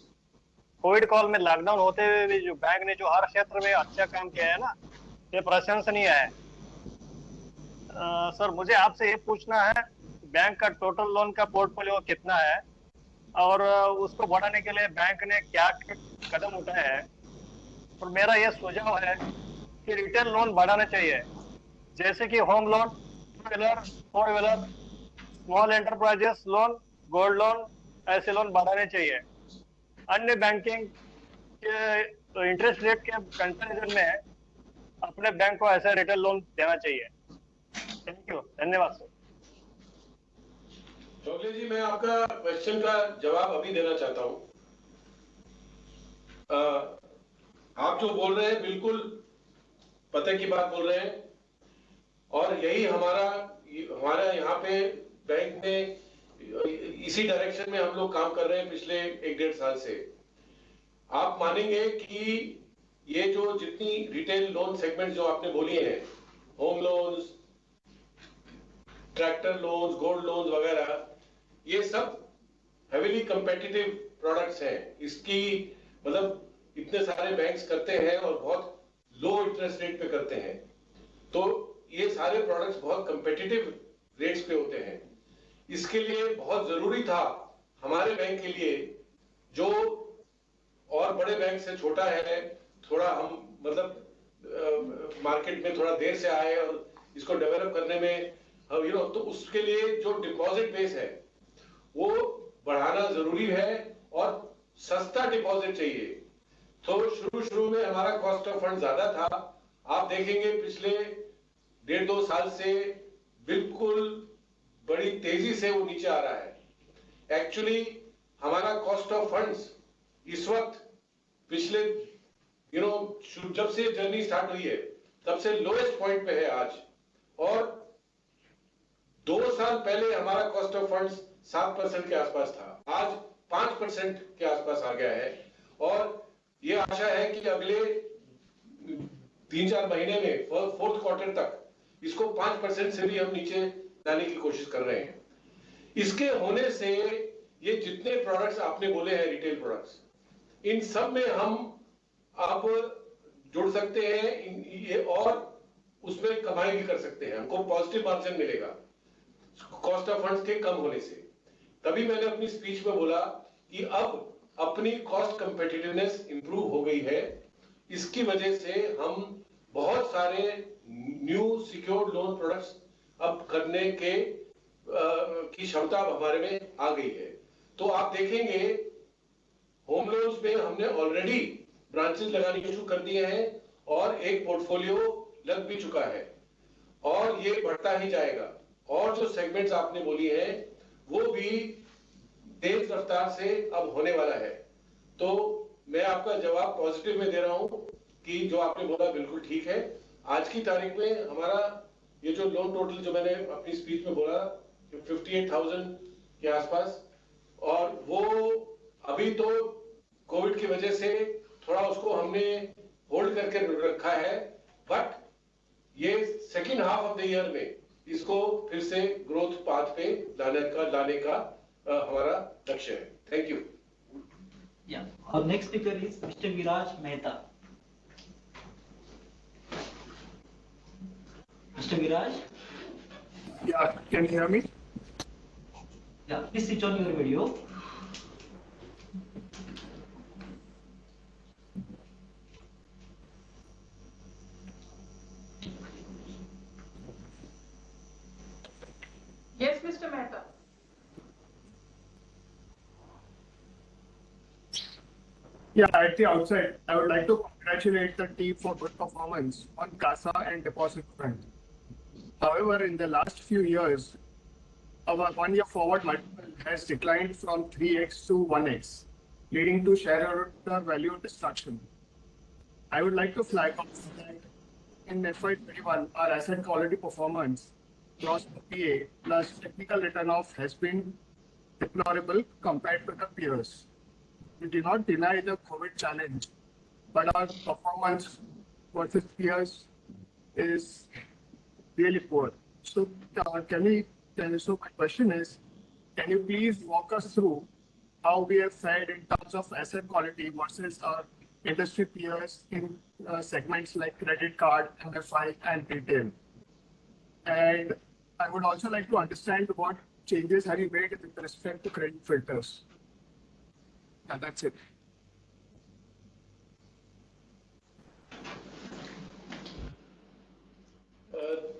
Covid काल में lockdown होते हुए भी जो बैंक ने जो हर क्षेत्र में अच्छा काम किया है ना, ये प्रशंसनीय है। सर मुझे आपसे ये पूछना है, बैंक का टोटल लोन का पोर्टफोलियो कितना है और उसको बढ़ाने के लिए बैंक ने क्या कदम उठाए हैं? और मेरा ये सुझाव है कि रिटेल लोन बढ़ाना चाहिए, जैसे कि home loan, two wheeler, four wheeler, small enterprises loan, gold loan, ऐसे लोन बढ़ाने चाहिए। अन्य बैंकिंग के इंटरेस्ट रेट के कंपैरिजन में अपने बैंक को ऐसा रिटेल लोन देना चाहिए। थैंक यू, धन्यवाद सर। चौगले जी, मैं आपका क्वेश्चन का जवाब अभी देना चाहता हूं। आप जो बोल रहे हैं बिल्कुल पते की बात बोल रहे हैं, और यही हमारा यहाँ पे बैंक में इसी डायरेक्शन में हम लोग काम कर रहे हैं पिछले 1-1.5 साल से। आप मानेंगे कि ये जो जितनी रिटेल लोन सेगमेंट जो आपने बोली है, home loans, tractor loans, gold loans वगैरह, ये सब हेवीली कंपेटिटिव प्रोडक्ट्स हैं। इसकी मतलब इतने सारे बैंक्स करते हैं और बहुत लो इंटरेस्ट रेट पे करते हैं, तो ये सारे प्रोडक्ट्स बहुत कंपेटिटिव रेट्स पे होते हैं। इसके लिए बहुत जरूरी था हमारे बैंक के लिए, जो और बड़े बैंक से छोटा है, थोड़ा हम मतलब मार्केट में थोड़ा देर से आए और इसको डेवलप करने में तो उसके लिए जो डिपॉजिट बेस है वो बढ़ाना जरूरी है और सस्ता डिपॉजिट चाहिए। तो शुरू में हमारा कॉस्ट ऑफ फंड ज्यादा था। आप देखेंगे पिछले 1.5-2 साल से बिल्कुल बड़ी तेजी से वो नीचे आ रहा है। एक्चुअली हमारा कॉस्ट ऑफ फंड्स इस वक्त पिछले जब से जर्नी स्टार्ट हुई है तब से लोएस्ट पॉइंट पे है आज, और 2 साल पहले हमारा कॉस्ट ऑफ फंड्स 7% के आसपास था, आज 5% के आसपास आ गया है। और ये आशा है कि अगले 3-4 महीने में 4th क्वार्टर तक इसको 5% से भी हम नीचे लाने की कोशिश कर रहे हैं। इसके होने से ये जितने प्रोडक्ट्स आपने बोले हैं रिटेल प्रोडक्ट्स, इन सब में हम आप जुड़ सकते हैं ये, और उसमें कमाई भी कर सकते हैं। हमको पॉजिटिव मार्जिन मिलेगा कॉस्ट ऑफ फंड्स के कम होने से। तभी मैंने अपनी स्पीच में बोला कि अब अपनी कॉस्ट कंपेटिटिवनेस इंप्रूव हो गई है। इसकी वजह से हम बहुत सारे न्यू सिक्योर्ड लोन प्रोडक्ट्स अब करने के की क्षमता हमारे में आ गई है। तो आप देखेंगे होम लोन्स में हमने ऑलरेडी ब्रांचेस लगाने शुरू कर दिए हैं और एक पोर्टफोलियो लग भी चुका है और ये बढ़ता ही जाएगा। और जो सेगमेंट्स आपने बोली है वो भी तेज रफ्तार से अब होने वाला है। तो मैं आपका जवाब पॉजिटिव में दे रहा हूं कि जो आपने बोला बिल्कुल ठीक है। आज की तारीख में हमारा ये जो लोन टोटल जो मैंने अपनी स्पीच में बोला 58,000 के आसपास, और वो अभी तो कोविड की वजह से थोड़ा उसको हमने होल्ड करके रखा है, बट ये second half of the year में इसको फिर से ग्रोथ पाथ पे लाने का हमारा लक्ष्य है। Thank you. Our next speaker is Mr. Viraj Mehta. Mr. Viraj? Yeah, can you hear me? Yeah, please switch on your video. Yes, Mr. Mehta. Yeah, at the outset, I would like to congratulate the team for good performance on CASA and deposit front. However, in the last few years, our one-year forward multiple has declined from 3x to 1x, leading to shareholder value destruction. I would like to flag off that in FY21, our asset quality performance, gross PA plus technical return off has been deplorable compared to the peers. We do not deny the COVID challenge, but our performance versus peers is really poor. So, so my question is, can you please walk us through how we have fared in terms of asset quality versus our industry peers in segments like credit card, MFI, and retail. And I would also like to understand what changes have you made with respect to credit filters. And that's it.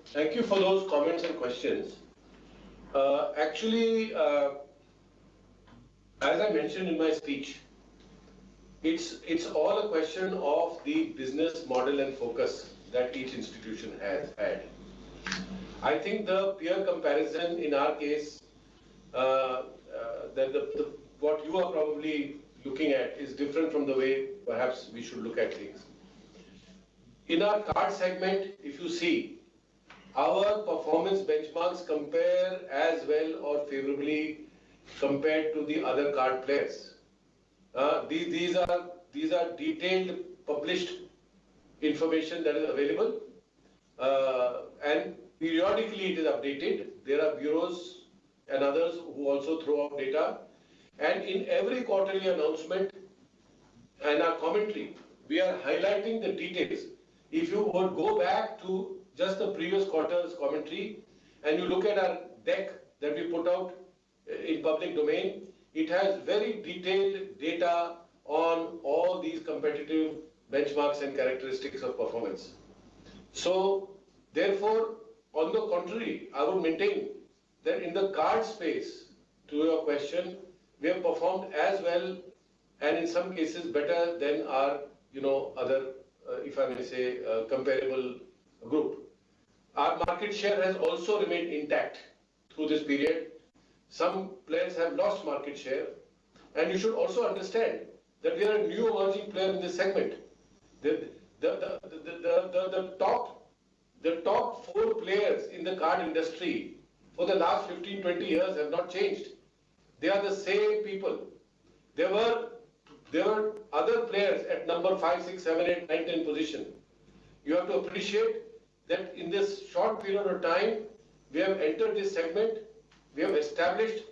Thank you for those comments and questions. Actually, as I mentioned in my speech, it's all a question of the business model and focus that each institution has had. I think the peer comparison in our case, what you are probably looking at is different from the way perhaps we should look at things. In our card segment, if you see, our performance benchmarks compare as well or favorably compared to the other card players. These are detailed published information that is available, and periodically it is updated. There are bureaus and others who also throw out data, and in every quarterly announcement and our commentary, we are highlighting the details. If you would go back to just the previous quarter's commentary and you look at our deck that we put out in public domain, it has very detailed data on all these competitive benchmarks and characteristics of performance. So, therefore, on the contrary, I would maintain that in the card space, to your question, we have performed as well and in some cases better than our, other, if I may say, comparable group. Our market share has also remained intact through this period. Some players have lost market share, and you should also understand that we are a new emerging player in this segment. The top 4 players in the card industry for the last 15-20 years have not changed. They are the same people. There were other players at number 5, 6, 7, 8, 9, 10 position. You have to appreciate that in this short period of time, we have entered this segment, we have established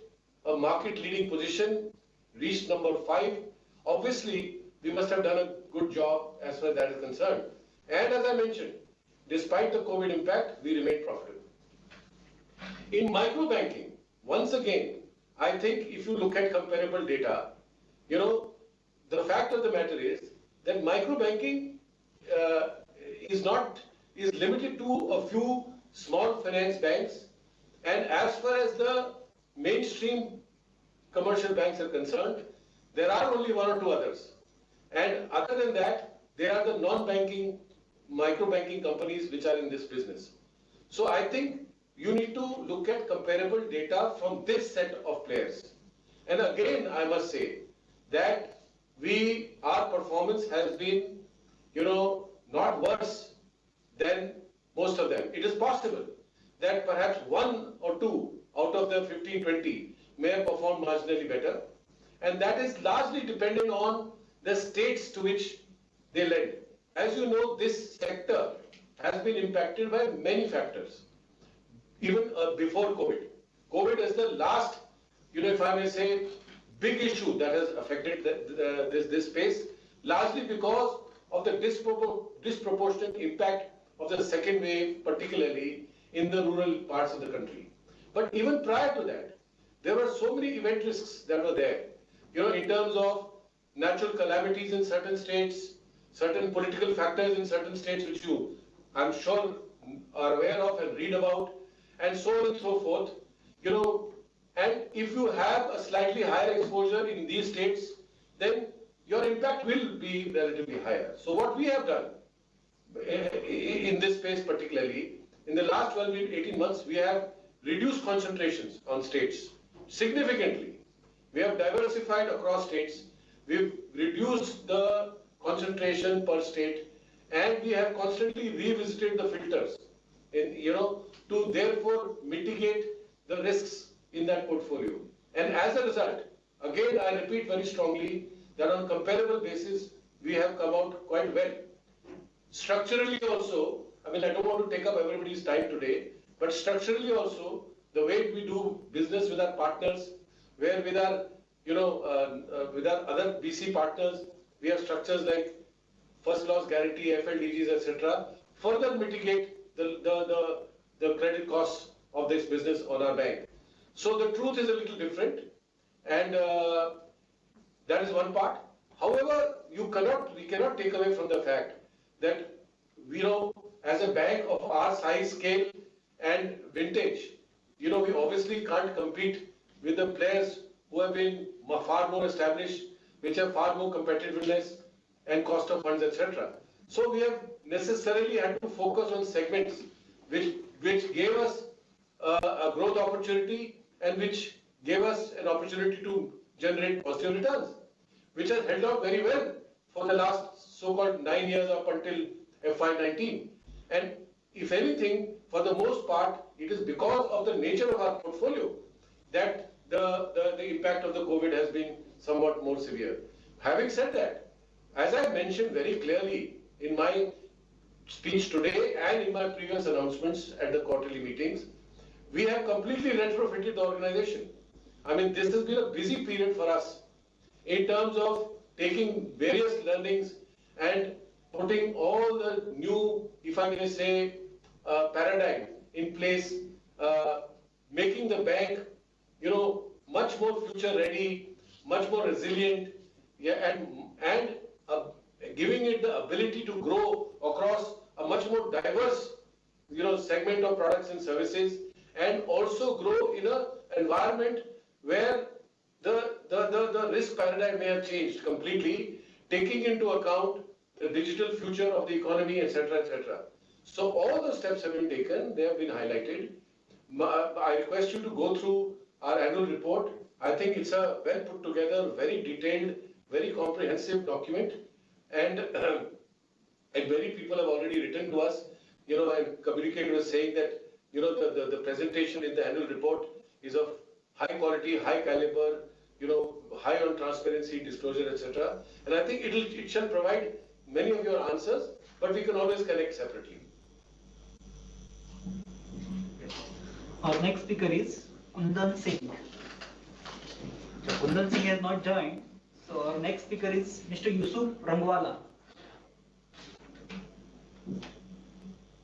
a market-leading position, reached number 5. Obviously, we must have done a good job as far as that is concerned. And as I mentioned, despite the COVID impact, we remain profitable. In micro-banking, once again, I think if you look at comparable data, the fact of the matter is that micro-banking is limited to a few small finance banks, and as far as the mainstream commercial banks are concerned, there are only 1 or 2 others. And other than that, there are the non-banking, micro-banking companies which are in this business. So I think you need to look at comparable data from this set of players. And again, I must say that our performance has been, not worse than most of them. It is possible that perhaps 1 or 2 out of the 15-20 may have performed marginally better. And that is largely depending on the states to which they lend. As you know, this sector has been impacted by many factors, even before COVID. COVID is the last, if I may say, big issue that has affected this space, largely because of the disproportionate impact of the second wave, particularly in the rural parts of the country. But even prior to that, there were so many event risks that were there, in terms of natural calamities in certain states, certain political factors in certain states, which you, I'm sure, are aware of and read about, and so on and so forth. And if you have a slightly higher exposure in these states, then your impact will be relatively higher. So what we have done in this space particularly, in the last 12 to 18 months, we have reduced concentrations on states significantly. We have diversified across states. We've reduced the concentration per state, and we have constantly revisited the filters, to therefore mitigate the risks in that portfolio. And as a result, again, I repeat very strongly that on comparable basis, we have come out quite well. Structurally also, I don't want to take up everybody's time today, but structurally also, the way we do business with our partners, where with our, with our other BC partners, we have structures like first loss guarantee, FLDGs, etc. Further mitigate the credit costs of this business on our bank. So the truth is a little different, and that is one part. However, we cannot take away from the fact that as a bank of our size, scale, and vintage, we obviously can't compete with the players who have been far more established, which have far more competitiveness and cost of funds, etc. So we have necessarily had to focus on segments which gave us a growth opportunity and which gave us an opportunity to generate positive returns, which has held out very well for the last so-called 9 years up until FY19. And if anything, for the most part, it is because of the nature of our portfolio that the impact of the COVID has been somewhat more severe. Having said that, as I mentioned very clearly in my speech today and in my previous announcements at the quarterly meetings, we have completely retrofitted the organization. I mean, this has been a busy period for us in terms of taking various learnings and putting all the new, if I may say, paradigm in place, making the bank, much more future ready, much more resilient, and giving it the ability to grow across a much more diverse, segment of products and services, and also grow in an environment where the risk paradigm may have changed completely, taking into account the digital future of the economy, etc., etc. So all the steps have been taken, they have been highlighted. I request you to go through our annual report. I think it's a well put together, very detailed, very comprehensive document, and many people have already written to us, and communicated us saying that, the presentation in the annual report is of high quality, high caliber, high on transparency, disclosure, etc. And I think it shall provide many of your answers, but we can always connect separately. Our next speaker is Kundan Singh. Kundan Singh has not joined, so our next speaker is Mr. Yusuf Rangwala.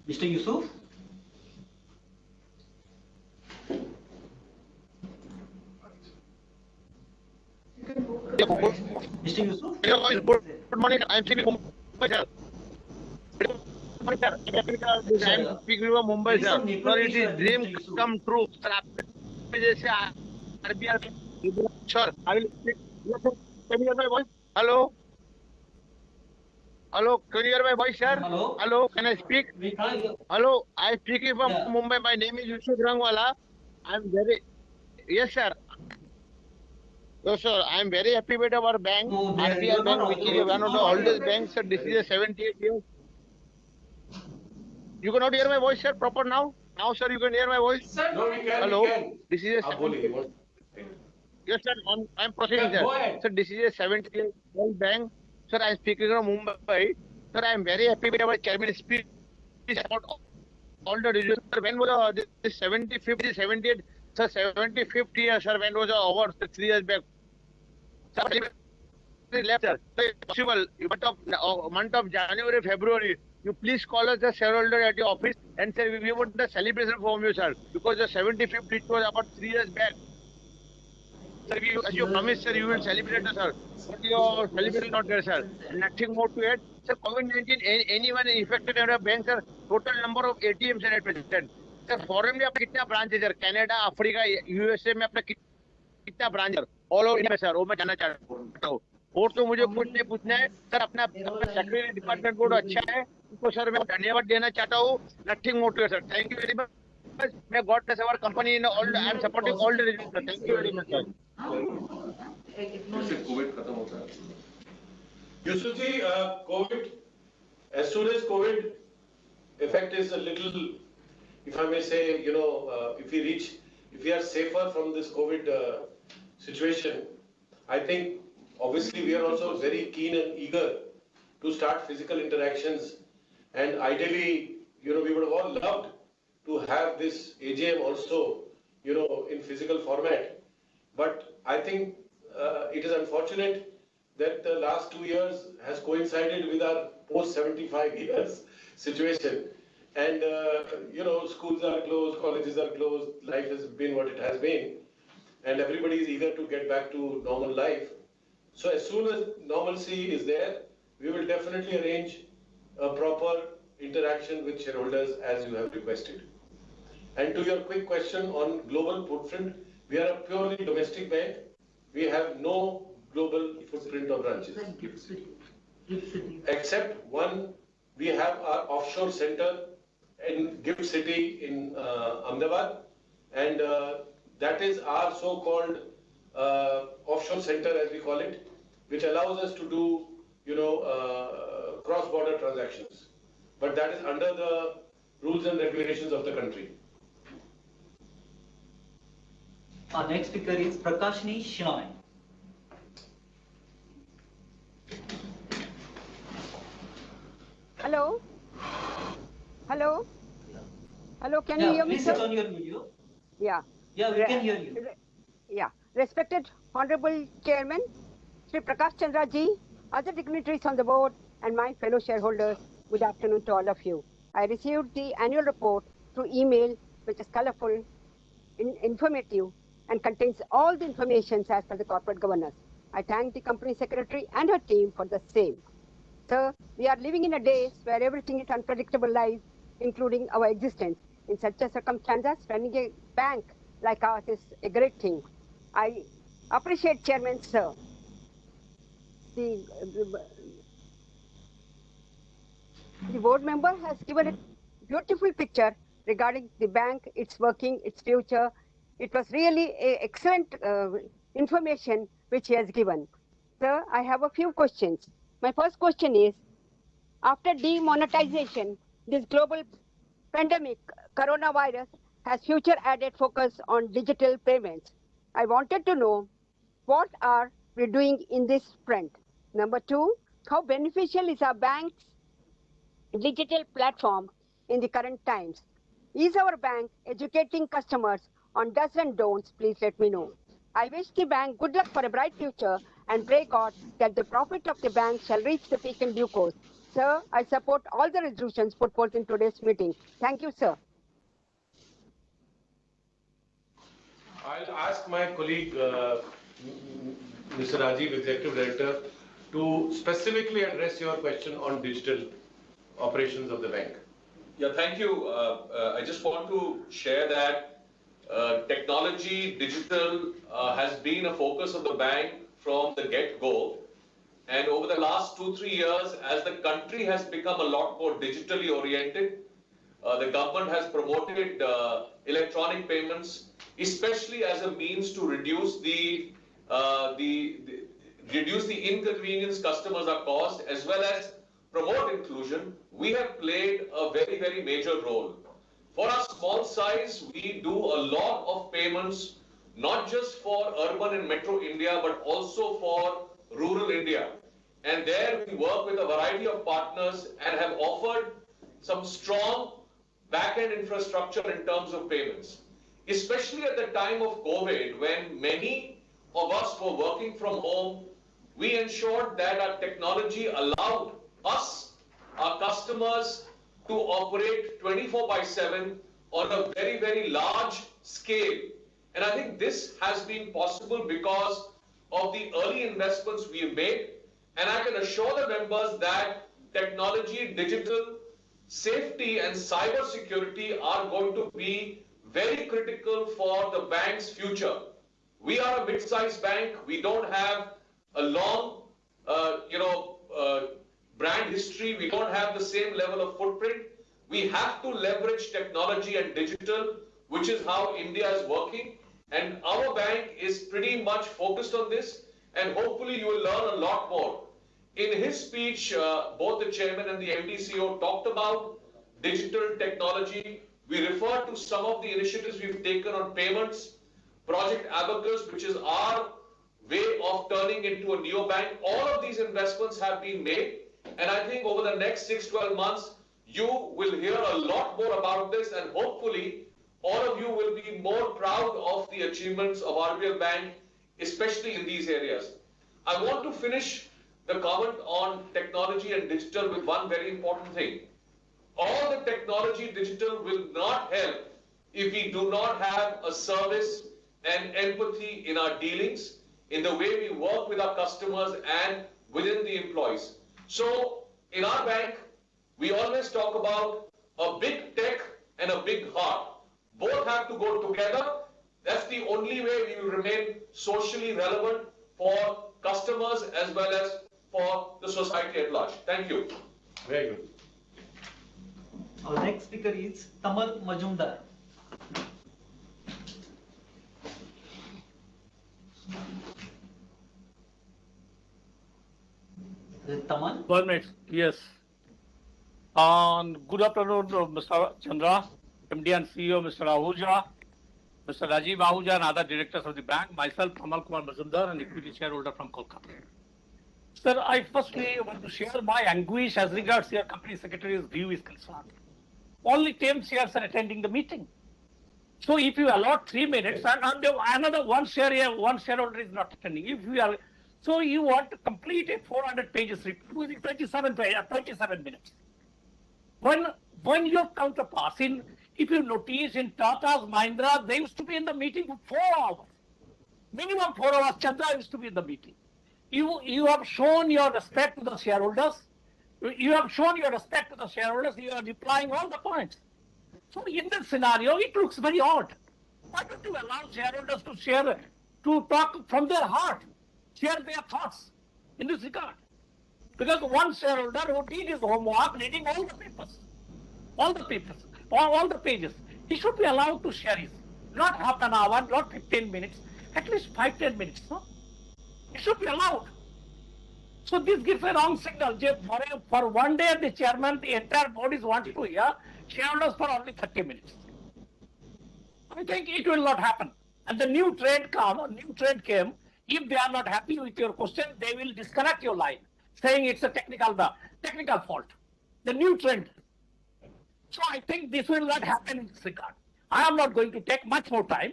Mr. Yusuf? Mr. Yusuf? Good morning. I'm speaking from Mumbai, sir. I'm speaking from Mumbai, sir. Sir, it is dream come true. Sir, I will speak. Can you hear my voice? Hello? Hello, can you hear my voice, sir? Hello? Hello, can I speak? Hello, I'm speaking from Mumbai. My name is Yusuf Rangwala. Yes, sir. Yes, sir. I am very happy with our bank, RBI Bank, which is one of the oldest banks, sir. This is a 78 years. You cannot hear my voice, sir, proper now? Now, sir, you can hear my voice? Sir, no, we can. Hello? We can. This is a... Yes, sir, I'm proceeding, sir. Go ahead. Sir, this is a 70-year-old bank. Sir, I'm speaking from Mumbai. Sir, I'm very happy with our chairman's speech about all the results. Sir, when was this 75th, 78th, sir, 75th year, sir, when was the award, 3 years back? Sir, left, sir. So if possible, month of January, February, you please call us the shareholder at your office and say we want the celebration from you, sir, because the 75th it was about 3 years back. Sir, as you promised, sir, you will celebrate, sir. But your celebration not there, sir. Nothing more to add. Sir, COVID-19, anyone affected in a bank, sir, total number of ATMs are at present. Sir, foreign में अपने कितना branch है, sir? Canada, Africa, USA में अपना कितना branch है? All over India, sir, वो मैं जानना चाहता हूँ. और तो मुझे कुछ नहीं पूछना है, सर. अपना सेक्रेटरी डिपार्टमेंट बोर्ड अच्छा है, उनको सर मैं धन्यवाद देना चाहता हूँ. Nothing more to, sir. Thank you very much. May God bless our company in all. I am supporting all the results, sir. Thank you very much, sir. Yusuf ji, COVID, as soon as COVID effect is a little, if I may say, if we are safer from this COVID situation, I think obviously we are also very keen and eager to start physical interactions, and ideally, we would have all loved to have this AGM also, in physical format. But I think it is unfortunate that the last 2 years has coincided with our post 75 years situation. And, schools are closed, colleges are closed, life has been what it has been. And everybody is eager to get back to normal life. So as soon as normalcy is there, we will definitely arrange a proper interaction with shareholders as you have requested. And to your quick question on global footprint, we are a purely domestic bank. We have no global footprint of branches. Except one, we have our offshore center in Gift City in Ahmedabad, and that is our so-called offshore center, as we call it, which allows us to do, cross-border transactions. But that is under the rules and regulations of the country. Our next speaker is Prakashni Shinoy. Hello? Hello? Hello, can you Yeah, hear me, please sir? sit on your video. Yeah. Yeah, we can hear you. Yeah. Respected Honorable Chairman, Sri Prakash Chandra ji, other dignitaries on the board, and my fellow shareholders, good afternoon to all of you. I received the annual report through email, which is colorful, informative, and contains all the information as per the corporate governance. I thank the company secretary and her team for the same. Sir, we are living in a days where everything is unpredictable life, including our existence. In such a circumstances, running a bank like ours is a great thing. I appreciate Chairman, sir. The board member has given a beautiful picture regarding the bank, its working, its future. It was really excellent information which he has given. Sir, I have a few questions. My first question is, after demonetization, this global pandemic, coronavirus, has future added focus on digital payments. I wanted to know what are we doing in this front. Number two, how beneficial is our bank's digital platform in the current times? Is our bank educating customers on do's and don'ts? Please let me know. I wish the bank good luck for a bright future and pray God that the profit of the bank shall reach the peak in due course. Sir, I support all the resolutions put forth in today's meeting. Thank you, sir. I'll ask my colleague, Mr. Rajiv, Executive Director, to specifically address your question on digital operations of the bank. Yeah, thank you. I just want to share that technology, digital has been a focus of the bank from the get-go. And over the last 2-3 years, as the country has become a lot more digitally oriented, the government has promoted electronic payments, especially as a means to reduce the inconvenience customers are caused, as well as promote inclusion. We have played a very, very major role. For our small size, we do a lot of payments, not just for urban and metro India, but also for rural India. And there we work with a variety of partners and have offered some strong back-end infrastructure in terms of payments. Especially at the time of COVID, when many of us were working from home, we ensured that our technology allowed us, our customers, to operate 24/7 on a very, very large scale. And I think this has been possible because of the early investments we have made. And I can assure the members that technology, digital, safety and cyber security are going to be very critical for the bank's future. We are a mid-sized bank. We don't have a long, brand history. We don't have the same level of footprint. We have to leverage technology and digital, which is how India is working. And our bank is pretty much focused on this. And hopefully you will learn a lot more. In his speech, both the chairman and the MD CEO talked about digital technology. We referred to some of the initiatives we've taken on payments, Project Abacus, which is our way of turning into a neobank. All of these investments have been made. And I think over the next 6-12 months, you will hear a lot more about this, and hopefully all of you will be more proud of the achievements of RBL Bank especially in these areas. I want to finish the comment on technology and digital with one very important thing. All the technology digital will not help if we do not have a service and empathy in our dealings, in the way we work with our customers and within the employees. So in our bank, we always talk about a big tech and a big heart. Both have to go together. That's the only way we will remain socially relevant for customers as well as for the society at large. Thank you. Very good. Our next speaker is Tamal Majumdar. Tamal? 1 minute, yes. Good afternoon, Mr. Chandra, MD and CEO, Mr. Ahuja, Mr. Rajiv Ahuja and other directors of the bank, myself, Tamal Kumar Majumdar, an equity shareholder from Kolkata. Sir, I firstly want to share my anguish as regards your company secretary's view is concerned. Only 10 shares are attending the meeting. So if you allot 3 minutes and another one shareholder is not attending. If you are, so you want to complete a 400 pages report within 27 minutes. When your counterparts if you notice in Tata's Mahindra, they used to be in the meeting for 4 hours. Minimum 4 hours, Chandra used to be in the meeting. You have shown your respect to the shareholders. You have shown your respect to the shareholders. You are replying all the points. So in this scenario, it looks very odd. Why don't you allow shareholders to talk from their heart, share their thoughts in this regard? Because one shareholder who did his homework, reading all the papers, all the pages, he should be allowed to share it. Not half an hour, not 15 minutes, at least 5-10 minutes. No? It should be allowed. So this gives a wrong signal. For one day, the chairman, the entire board is wanting to hear shareholders for only 30 minutes. I think it will not happen. And the new trend came. If they are not happy with your question, they will disconnect your line, saying it's a technical fault. The new trend. So I think this will not happen in this regard. I am not going to take much more time,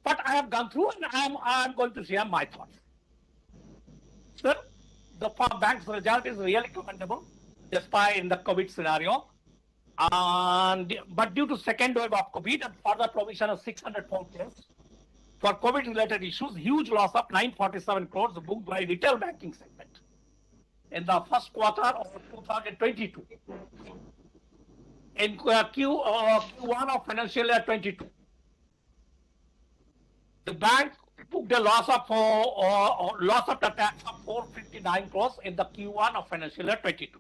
but I have gone through and I am going to share my thoughts. Sir, the bank's result is really commendable, despite in the COVID scenario. But due to second wave of COVID and further provision of 604 crores for COVID-related issues, huge loss of 947 crores booked by retail banking segment in the first quarter of 2022. In Q1 of financial year 22, the bank booked a loss of the tax of 459 crores in the Q1 of financial year 22.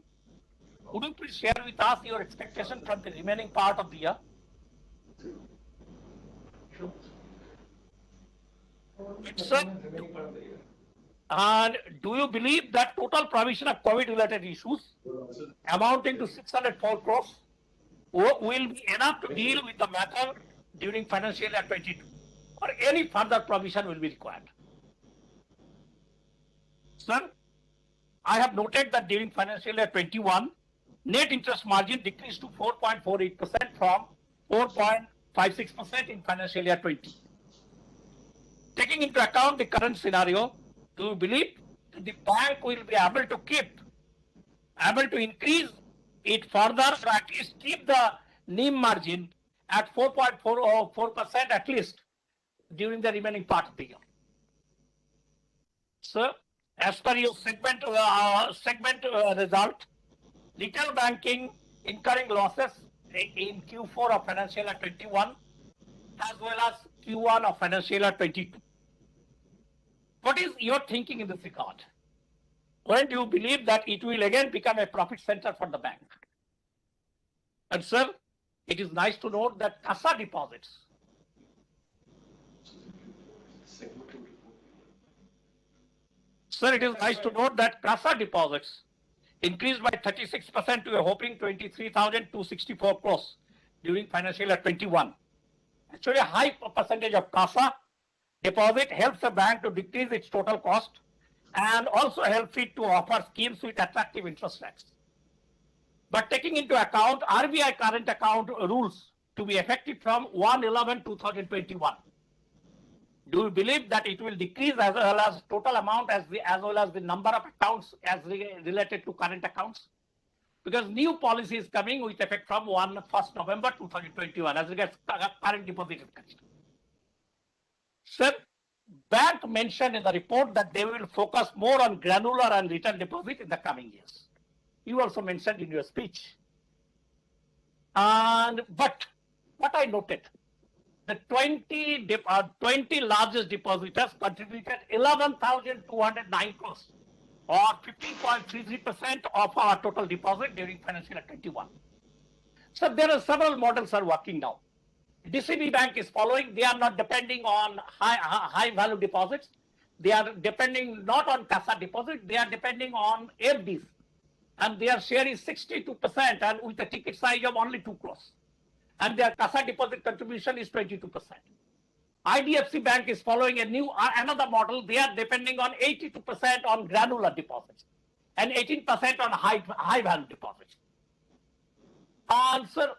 Would you please share with us your expectation from the remaining part of the year? Sir, and do you believe that total provision of COVID-related issues amounting to 604 crores will be enough to deal with the matter during financial year 22? Or any further provision will be required? Sir, I have noted that during financial year 21, net interest margin decreased to 4.48% from 4.56% in financial year 20. Taking into account the current scenario, do you believe that the bank will be able to increase it further, or at least keep the NIM margin at 4.4% at least during the remaining part of the year? Sir, as per your segment result, retail banking incurring losses in Q4 of financial year 21 as well as Q1 of financial year 22. What is your thinking in this regard? When do you believe that it will again become a profit center for the bank? And sir, it is nice to note that CASA deposits increased by 36% to a whopping 23,264 crores during financial year 21. Actually, a high percentage of CASA deposit helps the bank to decrease its total cost and also helps it to offer schemes with attractive interest rates. But taking into account RBI current account rules to be effective from 1/11/2021, Do you believe that it will decrease as well as total amount as well as the number of accounts as related to current accounts? Because new policy is coming with effect from 1st November 2021 as regards current deposit. Sir, bank mentioned in the report that they will focus more on granular and retail deposit in the coming years. You also mentioned in your speech. But what I noted, the 20 largest depositors contributed 11,209 crores, or 15.33% of our total deposit during financial year 21. So there are several models are working now. DCB Bank is following. They are not depending on high value deposits. They are depending not on CASA deposit. They are depending on FDs. And their share is 62% and with a ticket size of only 2 crores. And their CASA deposit contribution is 22%. IDFC Bank is following another model. They are depending on 82% on granular deposits and 18% on high value deposits. And sir,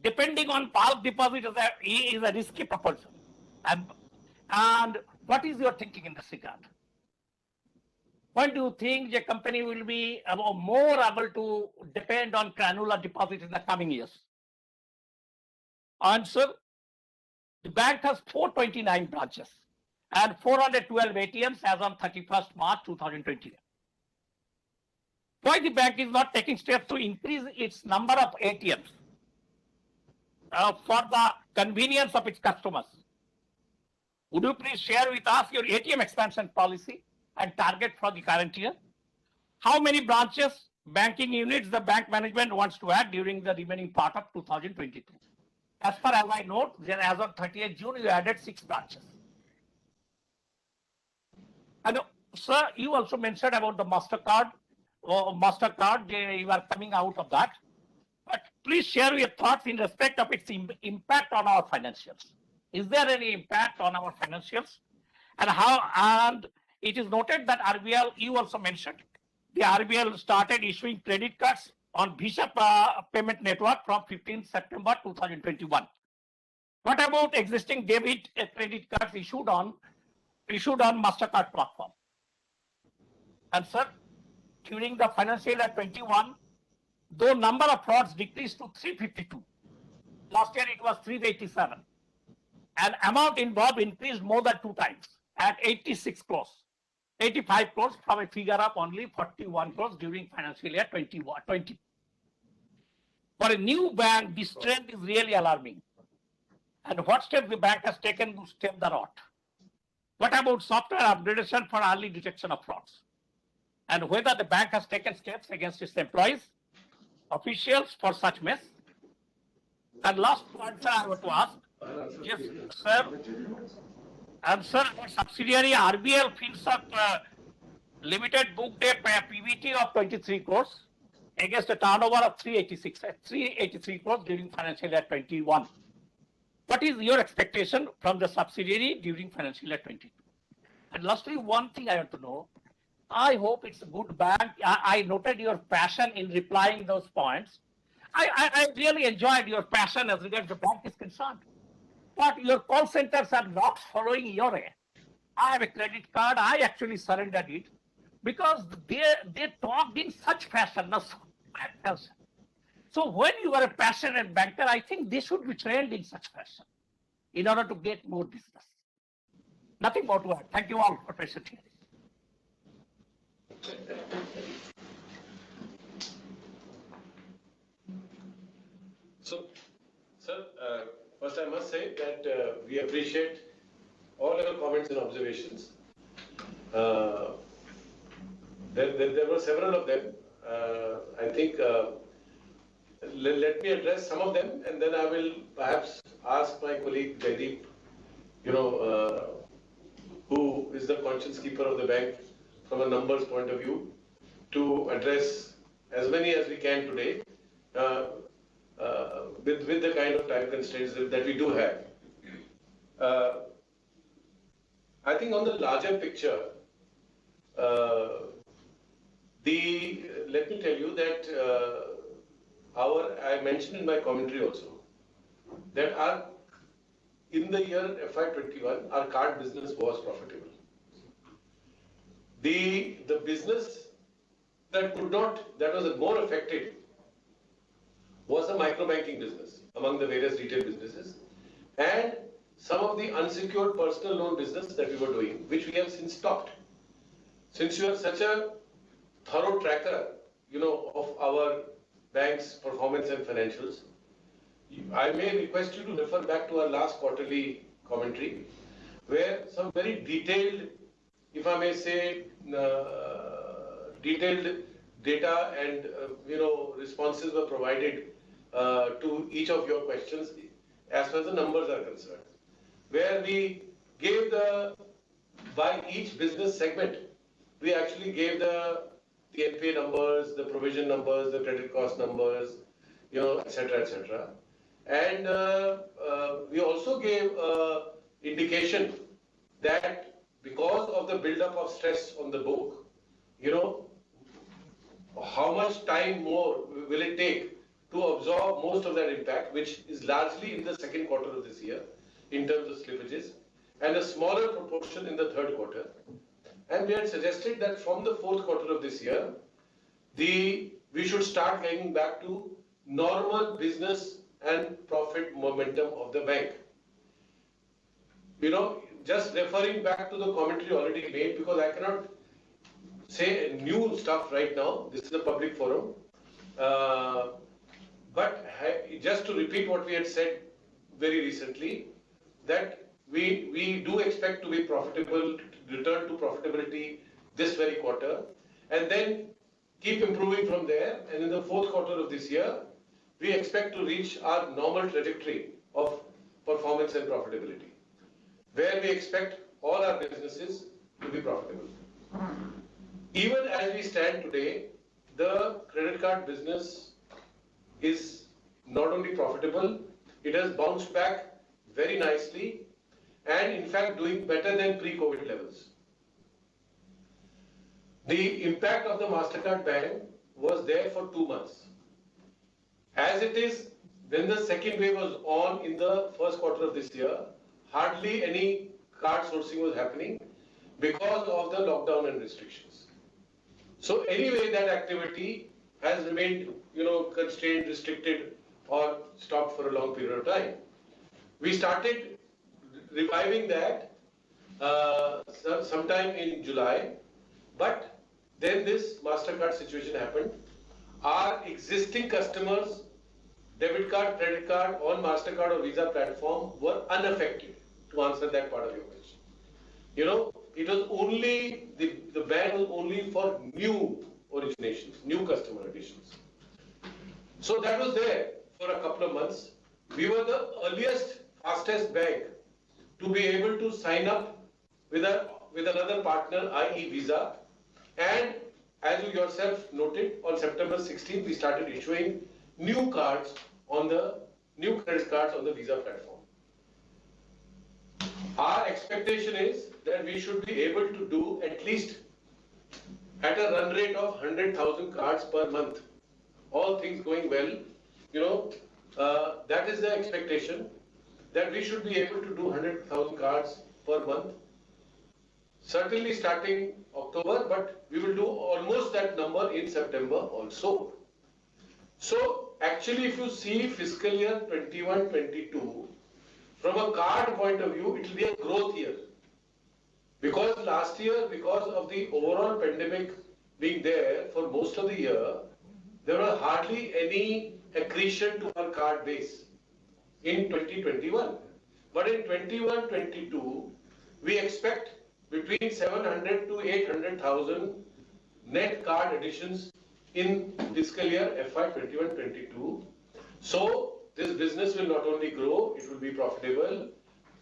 depending on bulk deposit is a risky proposition. And what is your thinking in this regard? When do you think the company will be more able to depend on granular deposit in the coming years? Answer, the bank has 429 branches and 412 ATMs as on 31st March 2020. Why the bank is not taking steps to increase its number of ATMs for the convenience of its customers? Would you please share with us your ATM expansion policy and target for the current year? How many branches, banking units the bank management wants to add during the remaining part of 2022? As far as I know, as of 30th June, you added 6 branches. And sir, you also mentioned about the MasterCard. You are coming out of that. But please share your thoughts in respect of its impact on our financials. Is there any impact on our financials? And it is noted that RBL, you also mentioned, the RBL started issuing credit cards on Bishop payment network from 15th September 2021. What about existing debit credit cards issued on MasterCard platform? And sir, during the financial year 21, though number of frauds decreased to 352, last year it was 387, and amount involved increased more than 2 times at 86 crores. 85 crores from a figure of only 41 crores during financial year 20. For a new bank, this trend is really alarming. And what steps the bank has taken to stem the rot? What about software upgradation for early detection of frauds? And whether the bank has taken steps against its employees, officials for such mess? And last point, sir, I want to ask. Yes, sir. And sir, our subsidiary RBL Finserv Limited booked a PBT of 23 crores against a turnover of 383 crores during financial year 21. What is your expectation from the subsidiary during financial year 22? And lastly, one thing I want to know. I hope it's a good bank. I noted your passion in replying those points. I really enjoyed your passion as regards the bank is concerned. But your call centers are not following your way. I have a credit card. I actually surrendered it because they talked in such fashion. So when you are a passionate banker, I think they should be trained in such fashion in order to get more business. Nothing more to add. Thank you all for patiently. So, sir, first I must say that we appreciate all your comments and observations. There were several of them. I think let me address some of them, and then I will perhaps ask my colleague Jaideep, who is the conscience keeper of the bank from a numbers point of view, to address as many as we can today with the kind of time constraints that we do have. I think on the larger picture, let me tell you that I mentioned in my commentary also that in the year FY21, our card business was profitable. The business that was more affected was the micro banking business among the various retail businesses and some of the unsecured personal loan business that we were doing, which we have since stopped. Since you are such a thorough tracker, of our bank's performance and financials, I may request you to refer back to our last quarterly commentary, where some very detailed, if I may say, detailed data and responses were provided to each of your questions as far as the numbers are concerned, where we gave by each business segment, we actually gave the NPA numbers, the provision numbers, the credit cost numbers, etc., etc. And we also gave indication that because of the build-up of stress on the book, how much time more will it take to absorb most of that impact, which is largely in the second quarter of this year in terms of slippages, and a smaller proportion in the third quarter. And we had suggested that from the fourth quarter of this year, we should start getting back to normal business and profit momentum of the bank. Just referring back to the commentary already made, because I cannot say new stuff right now, this is a public forum, but just to repeat what we had said very recently, that we do expect to be profitable, return to profitability this very quarter, and then keep improving from there. And in the fourth quarter of this year, we expect to reach our normal trajectory of performance and profitability, where we expect all our businesses to be profitable. Even as we stand today, the credit card business is not only profitable, it has bounced back very nicely and in fact doing better than pre-COVID levels. The impact of the MasterCard ban was there for 2 months. As it is, when the second wave was on in the first quarter of this year, hardly any card sourcing was happening because of the lockdown and restrictions. So anyway, that activity has remained, constrained, restricted, or stopped for a long period of time. We started reviving that sometime in July, but then this MasterCard situation happened. Our existing customers, debit card, credit card on MasterCard or Visa platform were unaffected, to answer that part of your question. It was only, the ban was only for new originations, new customer additions. So that was there for a couple of months. We were the earliest, fastest bank to be able to sign up with another partner, i.e. Visa. And as you yourself noted, on September 16th, we started issuing new cards on the new credit cards on the Visa platform. Our expectation is that we should be able to do at least at a run rate of 100,000 cards per month. All things going well, that is the expectation, that we should be able to do 100,000 cards per month. Certainly starting October, but we will do almost that number in September also. So actually, if you see fiscal year 21-22, from a card point of view, it will be a growth year. Because last year, because of the overall pandemic being there for most of the year, there was hardly any accretion to our card base in 2021. But in 21-22, we expect between 700 to 800,000 net card additions in fiscal year FY 21-22. So this business will not only grow, it will be profitable,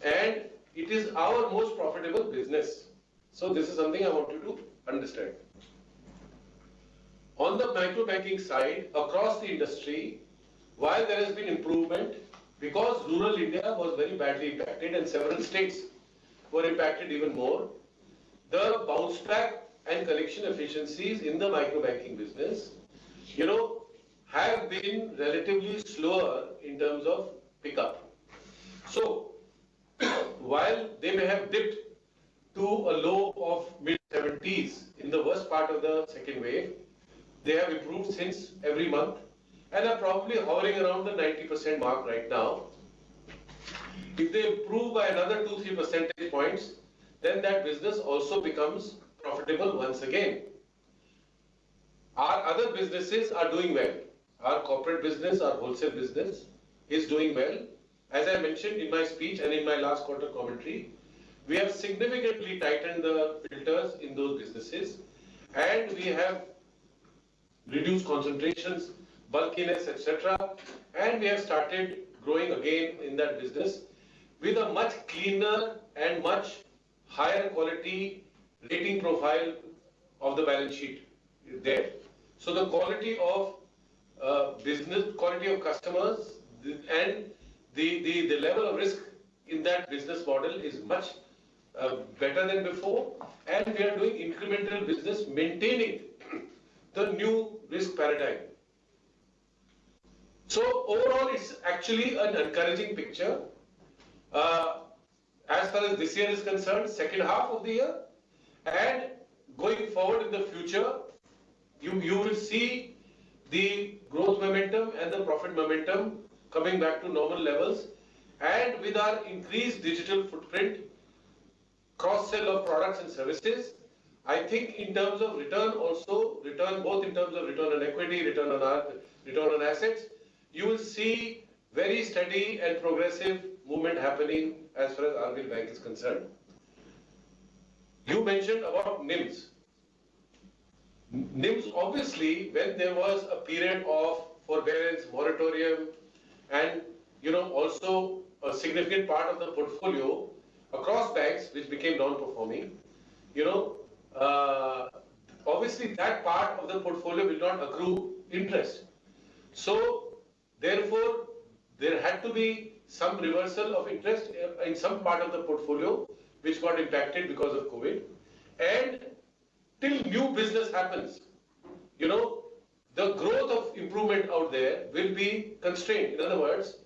and it is our most profitable business. So this is something I want you to understand. On the micro banking side, across the industry, while there has been improvement, because rural India was very badly impacted and several states were impacted even more, the bounce back and collection efficiencies in the micro banking business, have been relatively slower in terms of pickup. So, while they may have dipped to a low of mid-70s in the worst part of the second wave, they have improved since every month and are probably hovering around the 90% mark right now. If they improve by another 2-3 percentage points, then that business also becomes profitable once again. Our other businesses are doing well. Our corporate business, our wholesale business is doing well. As I mentioned in my speech and in my last quarter commentary, we have significantly tightened the filters in those businesses, and we have reduced concentrations, bulkiness, etc. And we have started growing again in that business with a much cleaner and much higher quality rating profile of the balance sheet there. So the quality of business, quality of customers, and the level of risk in that business model is much better than before, and we are doing incremental business, maintaining the new risk paradigm. So overall, it's actually an encouraging picture. As far as this year is concerned, second half of the year, and going forward in the future, you will see the growth momentum and the profit momentum coming back to normal levels. And with our increased digital footprint, cross-sell of products and services, I think in terms of return also, return both in terms of return on equity, return on assets, you will see very steady and progressive movement happening as far as RBL Bank is concerned. You mentioned about NIMs. NIMs, obviously, when there was a period of forbearance, moratorium, and also a significant part of the portfolio across banks which became non-performing, obviously that part of the portfolio will not accrue interest. So therefore, there had to be some reversal of interest in some part of the portfolio which got impacted because of COVID. And till new business happens, the growth of improvement out there will be constrained. In other words,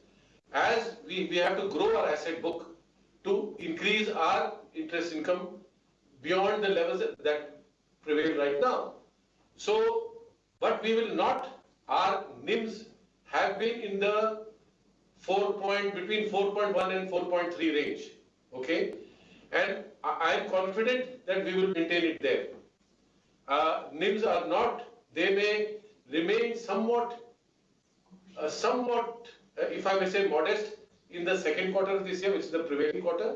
as we have to grow our asset book to increase our interest income beyond the levels that prevail right now. So, but we will not, our NIMs have been in the between 4.1 and 4.3 range, okay? And I am confident that we will maintain it there. NIMs are not, they may remain somewhat, if I may say, modest in the second quarter of this year, which is the prevailing quarter,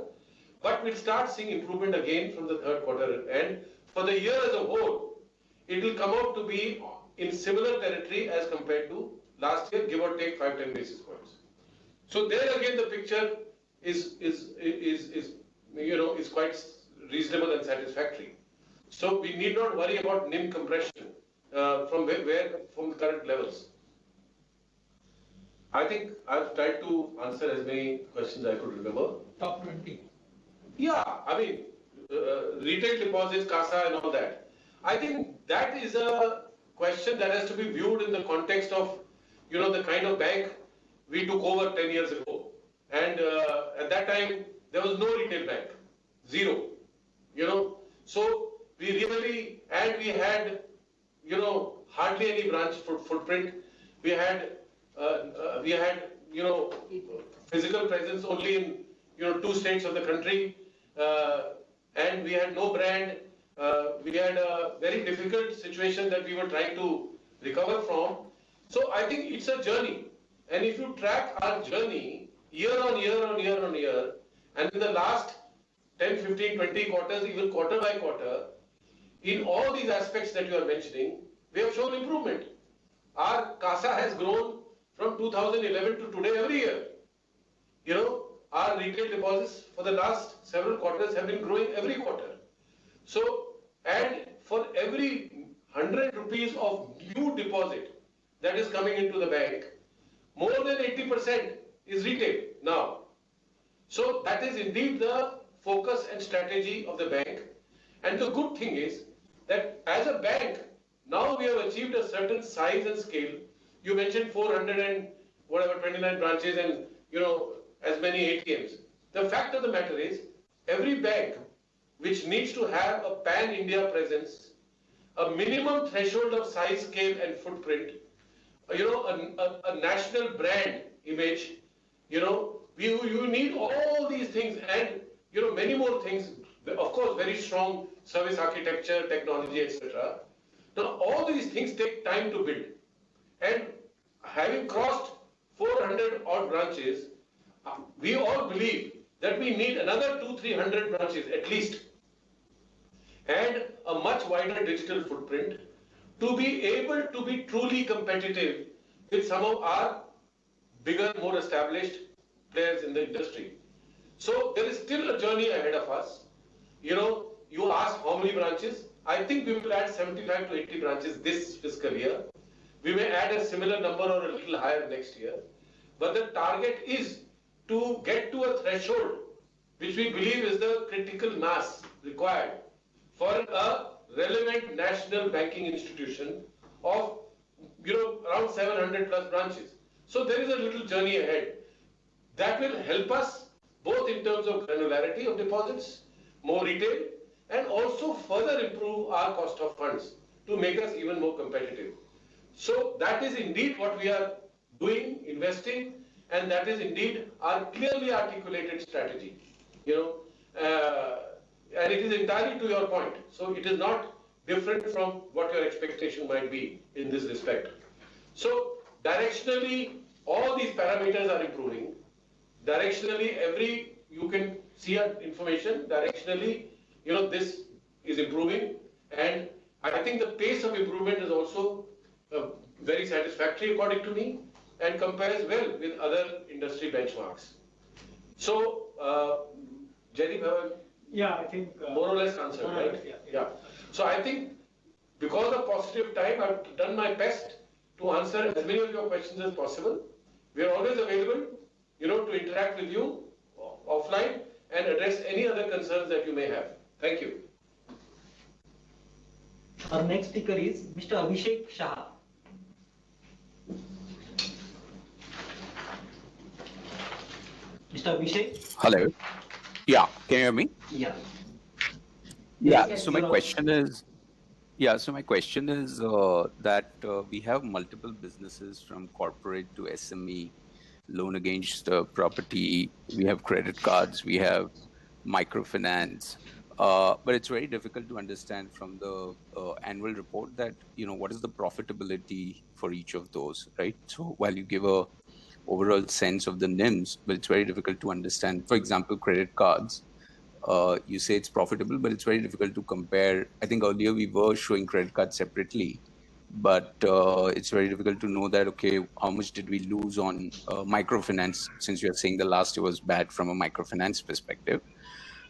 but we'll start seeing improvement again from the third quarter. And for the year as a whole, it will come out to be in similar territory as compared to last year, give or take 5-10 basis points. So there again, the picture is quite reasonable and satisfactory. So we need not worry about NIM compression from the current levels. I think I've tried to answer as many questions I could remember. Top 20. Yeah, I mean, retail deposits, CASA and all that. I think that is a question that has to be viewed in the context of, the kind of bank we took over 10 years ago. And at that time, there was no retail bank, zero, So we really, and we had, hardly any branch footprint. We had, physical presence only in, 2 states of the country. And we had no brand. We had a very difficult situation that we were trying to recover from. So I think it's a journey. And if you track our journey year on year, and in the last 10, 15, 20 quarters, even quarter by quarter, in all these aspects that you are mentioning, we have shown improvement. Our CASA has grown from 2011 to today every year. Our retail deposits for the last several quarters have been growing every quarter. So, and for every 100 rupees of new deposit that is coming into the bank, more than 80% is retail now. So that is indeed the focus and strategy of the bank. And the good thing is that as a bank, now we have achieved a certain size and scale. You mentioned 429 branches and, as many ATMs. The fact of the matter is, every bank which needs to have a pan-India presence, a minimum threshold of size, scale and footprint, a national brand image, you need all these things and, many more things, of course, very strong service architecture, technology, etc. Now, all these things take time to build. And having crossed 400 odd branches, we all believe that we need another 200-300 branches at least, and a much wider digital footprint to be able to be truly competitive with some of our bigger, more established players in the industry. So there is still a journey ahead of us. You asked how many branches. I think we will add 75 to 80 branches this fiscal year. We may add a similar number or a little higher next year. But the target is to get to a threshold which we believe is the critical mass required for a relevant national banking institution of around 700 plus branches. So there is a little journey ahead that will help us both in terms of granularity of deposits, more retail, and also further improve our cost of funds to make us even more competitive. So that is indeed what we are doing, investing, and that is indeed our clearly articulated strategy. And it is entirely to your point. So it is not different from what your expectation might be in this respect. So directionally, all these parameters are improving. Directionally, you can see information. Directionally, this is improving. And I think the pace of improvement is also very satisfactory according to me and compares well with other industry benchmarks. So, Jaideep, yeah, I think more or less answered, right? Yeah. So I think because of paucity of time, I've done my best to answer as many of your questions as possible. We are always available, to interact with you offline and address any other concerns that you may have. Thank you. Our next speaker is Mr. Abhishek Shah. Mr. Abhishek? Hello. Yeah, can you hear me? Yeah. Yeah, Yes, so my question is, that we have multiple businesses from corporate to SME, loan against property, we have credit cards, we have microfinance, but it's very difficult to understand from the annual report that, what is the profitability for each of those, right? So while you give a overall sense of the NIMs, but it's very difficult to understand. For example, credit cards, you say it's profitable, but it's very difficult to compare. I think earlier we were showing credit cards separately, but it's very difficult to know that, okay, how much did we lose on microfinance, since you're saying the last year was bad from a microfinance perspective.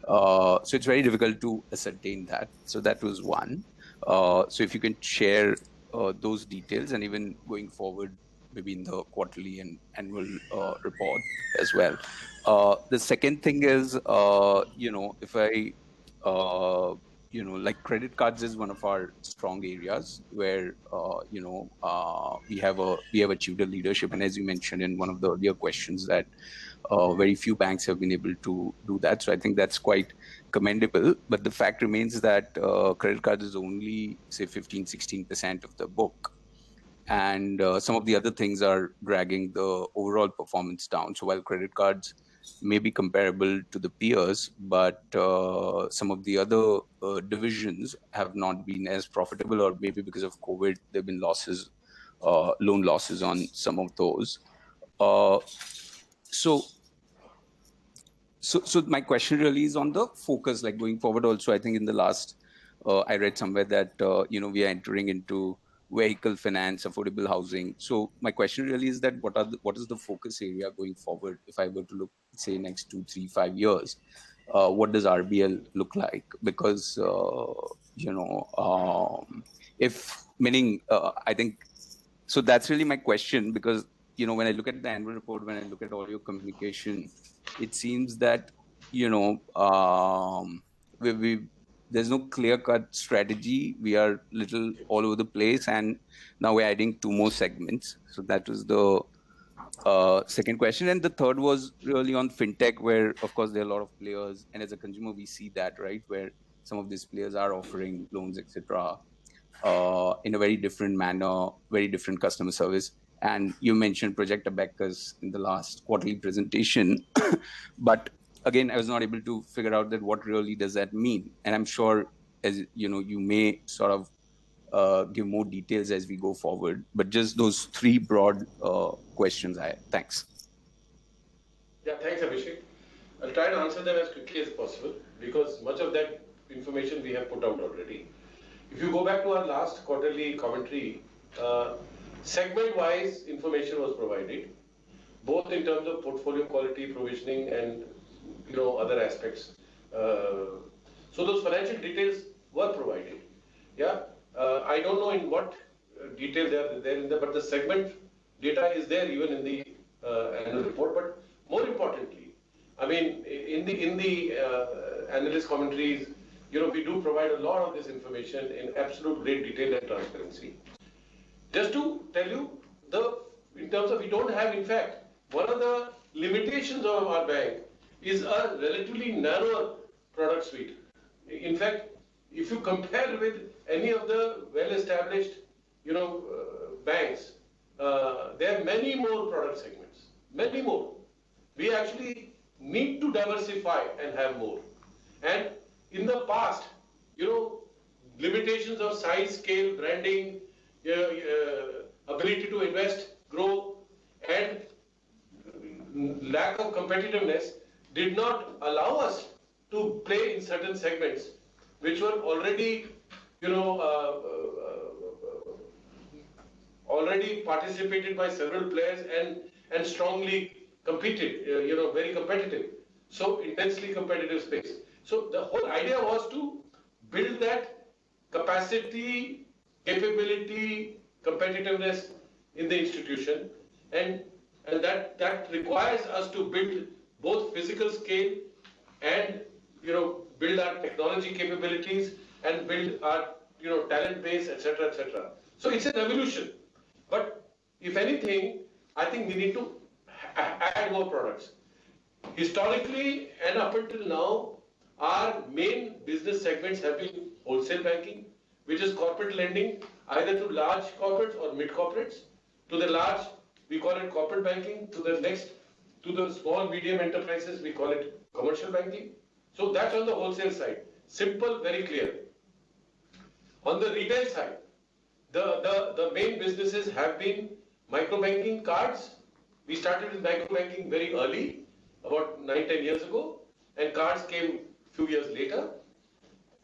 So it's very difficult to ascertain that. So that was one. So if you can share those details, and even going forward, maybe in the quarterly and annual report as well. The second thing is, if I, like credit cards is one of our strong areas where, we have achieved a leadership. And as you mentioned in one of the earlier questions, that very few banks have been able to do that. So I think that's quite commendable. But the fact remains that credit cards is only, say, 15-16% of the book. And some of the other things are dragging the overall performance down. So while credit cards may be comparable to the peers, but some of the other divisions have not been as profitable, or maybe because of COVID, there have been losses, loan losses on some of those. So my question really is on the focus, like going forward also. I think in the last, I read somewhere that, we are entering into vehicle finance, affordable housing. So my question really is that what is the focus area going forward? If I were to look, say, next 2, 3, 5 years, what does RBL look like? Because, I think, so that's really my question, because, when I look at the annual report, when I look at all your communication, it seems that, there's no clear-cut strategy. We are little all over the place, and now we're adding 2 more segments. So that was the second question. And the third was really on fintech, where of course there are a lot of players, and as a consumer we see that, right, where some of these players are offering loans, etc., in a very different manner, very different customer service. And you mentioned Project Abacus in the last quarterly presentation, but again, I was not able to figure out that what really does that mean. And I'm sure, as you know, you may sort of give more details as we go forward, but just those three broad questions I had. Thanks. Yeah, thanks, Abhishek. I'll try to answer them as quickly as possible because much of that information we have put out already. If you go back to our last quarterly commentary, segment-wise information was provided, both in terms of portfolio quality, provisioning, and other aspects. So those financial details were provided. Yeah, I don't know in what detail they are there in there, but the segment data is there even in the annual report. But more importantly, I mean, in the analyst commentaries, we do provide a lot of this information in absolute great detail and transparency. Just to tell you, in terms of we don't have, in fact, one of the limitations of our bank is a relatively narrower product suite. In fact, if you compare with any of the well-established, banks, there are many more product segments, many more. We actually need to diversify and have more. And in the past, limitations of size, scale, branding, ability to invest, grow, and lack of competitiveness did not allow us to play in certain segments which were already, already participated by several players and strongly competed, very competitive. So intensely competitive space. So the whole idea was to build that capacity, capability, competitiveness in the institution, and that requires us to build both physical scale and build our technology capabilities and build our talent base, etc., etc. So it's an evolution. But if anything, I think we need to add more products. Historically and up until now, our main business segments have been wholesale banking, which is corporate lending, either to large corporates or mid corporates. To the large, we call it corporate banking. To the small, medium enterprises, we call it commercial banking. So that's on the wholesale side. Simple, very clear. On the retail side, the main businesses have been micro banking, cards. We started with micro banking very early, about 9-10 years ago, and cards came few years later.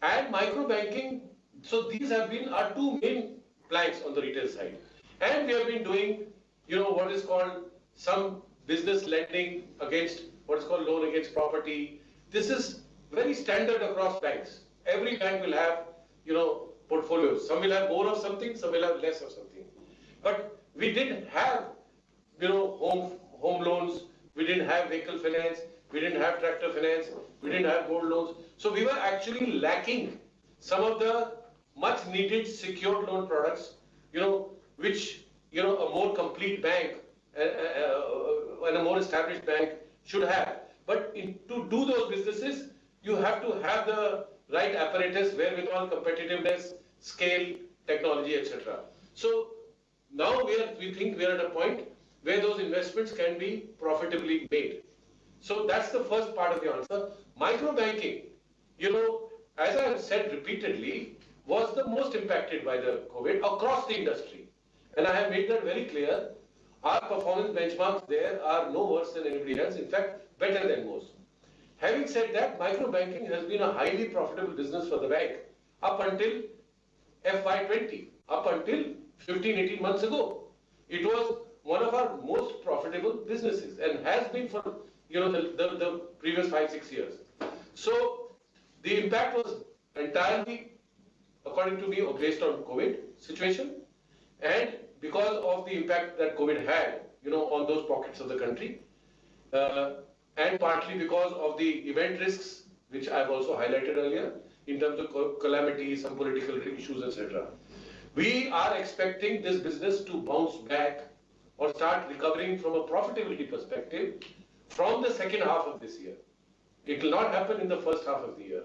And micro banking, so these have been our two main planks on the retail side. And we have been doing, what is called some business lending against what is called loan against property. This is very standard across banks. Every bank will have, portfolios. Some will have more of something, some will have less of something. But we didn't have, home loans. We didn't have vehicle finance. We didn't have tractor finance. We didn't have gold loans. So we were actually lacking some of the much needed secured loan products, which, a more complete bank and a more established bank should have. But to do those businesses, you have to have the right apparatus, wherewithal, competitiveness, scale, technology, etc. So now we think we are at a point where those investments can be profitably made. So that's the first part of the answer. Micro banking, as I have said repeatedly, was the most impacted by the COVID across the industry. And I have made that very clear. Our performance benchmarks there are no worse than anybody else, in fact, better than most. Having said that, micro banking has been a highly profitable business for the bank up until FY20, up until 15-18 months ago. It was one of our most profitable businesses and has been for the previous 5-6 years. So the impact was entirely, according to me, based on COVID situation, and because of the impact that COVID had, on those pockets of the country, and partly because of the event risks, which I've also highlighted earlier, in terms of calamity, some political issues, etc. We are expecting this business to bounce back or start recovering from a profitability perspective from the second half of this year. It will not happen in the first half of the year.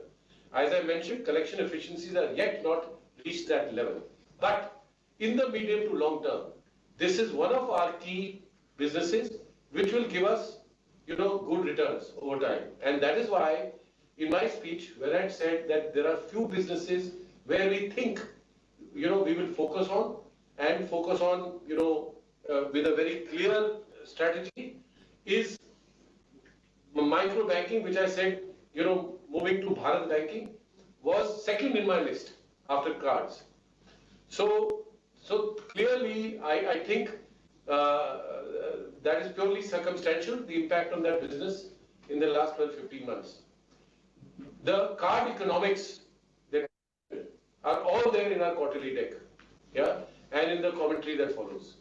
As I mentioned, collection efficiencies are yet not reached that level. But in the medium to long term, this is one of our key businesses which will give us, good returns over time. And that is why, in my speech, when I said that there are few businesses where we think, we will focus on with a very clear strategy, is micro banking, which I said, moving to Bharat banking was second in my list after cards. So clearly, I think that is purely circumstantial, the impact on that business in the last 12-15 months. The card economics that are all there in our quarterly deck, and in the commentary that follows.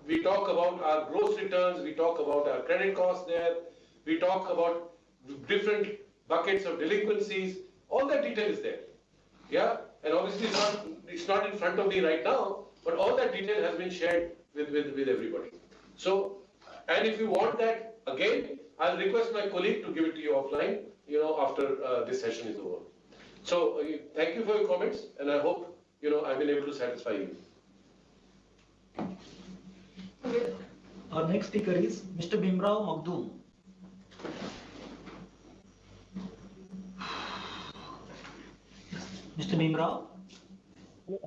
We talk about our gross returns, we talk about our credit costs there, we talk about different buckets of delinquencies, all that detail is there. And obviously it's not in front of me right now, but all that detail has been shared with everybody. So, and if you want that again, I'll request my colleague to give it to you offline, after this session is over. So, thank you for your comments, and I hope, I've been able to satisfy you. Our next speaker is Mr. Bhimrao Magdum. Mr. Bhimrao.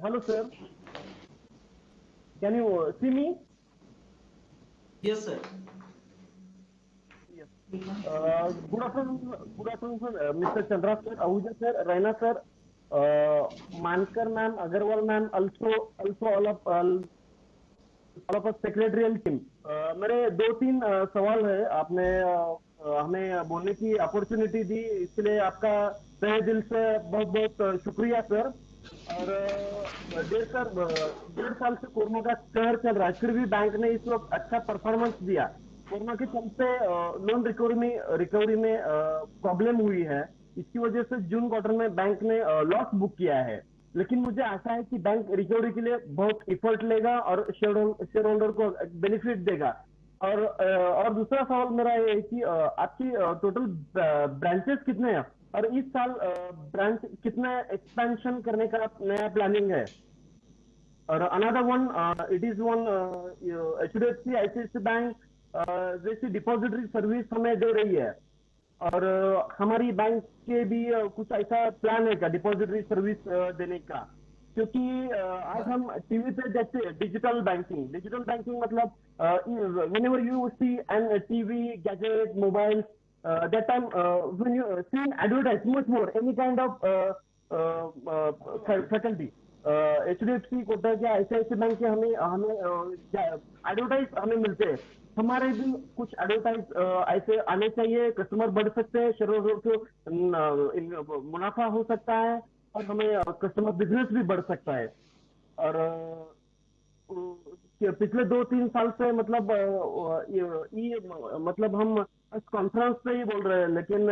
Hello, sir. Can you see me? Yes, sir. Yes. Good afternoon, sir. Mr. Chandra sir, Ahuja sir, Raina sir, Mankar ma'am, Agarwal ma'am, also all of us secretarial team. मेरे 2-3 सवाल है, आपने हमें बोलने की opportunity दी, इसलिए आपका तहे दिल से बहुत बहुत शुक्रिया सर। और 1.5 साल से कोरोना का कहर चल रहा है, फिर भी बैंक ने इस वक्त अच्छा परफॉर्मेंस दिया। कोरोना के चलते लोन रिकवरी में प्रॉब्लम हुई है, इसकी वजह से जून क्वार्टर में बैंक ने लॉस बुक किया है। लेकिन मुझे आशा है कि बैंक रिकवरी के लिए बहुत एफर्ट लेगा और शेयर होल्डर को बेनिफिट देगा। और दूसरा सवाल मेरा ये है कि आपकी टोटल ब्रांचेस कितने हैं और इस साल ब्रांच कितने एक्सपेंशन करने का नया प्लानिंग है। और another one, it is one HDFC ICICI bank जैसी डिपॉजिटरी सर्विस हमें दे रही है, और हमारी बैंक के भी कुछ ऐसा प्लान है क्या डिपॉजिटरी सर्विस देने का? क्योंकि आज हम टीवी पे देखते हैं डिजिटल बैंकिंग मतलब whenever you see an TV, gadget, mobile, that time when you see advertise much more any kind of faculty, HDFC Kotak या ICICI बैंक के हमें एडवर्टाइज हमें मिलते हैं। हमारे भी कुछ एडवर्टाइज ऐसे आने चाहिए, कस्टमर बढ़ सकते हैं, शेयर होल्डर को मुनाफा हो सकता है और हमें कस्टमर बिजनेस भी बढ़ सकता है। और पिछले 2-3 साल से मतलब मतलब हम कॉन्फ्रेंस पे ही बोल रहे हैं, लेकिन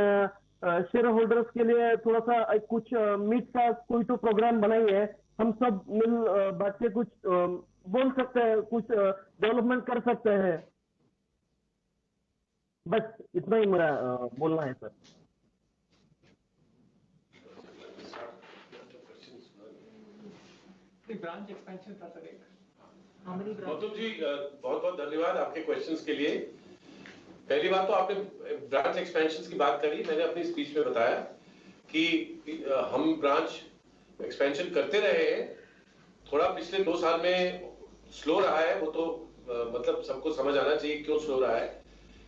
शेयर होल्डर्स के लिए थोड़ा सा कुछ मीट का कोई तो प्रोग्राम बनाइए, हम सब मिल बैठ के कुछ बोल सकते हैं, कुछ डेवलपमेंट कर सकते हैं। बस इतना ही मेरा बोलना है सर। ब्रांच एक्सपेंशन था सर एक। गौतम जी बहुत बहुत धन्यवाद आपके क्वेश्चंस के लिए। पहली बात तो आपने ब्रांच एक्सपेंशन की बात करी, मैंने अपनी स्पीच में बताया कि हम ब्रांच एक्सपेंशन करते रहे हैं। थोड़ा पिछले 2 साल में स्लो रहा है, वो तो मतलब सबको समझ आना चाहिए क्यों स्लो रहा है।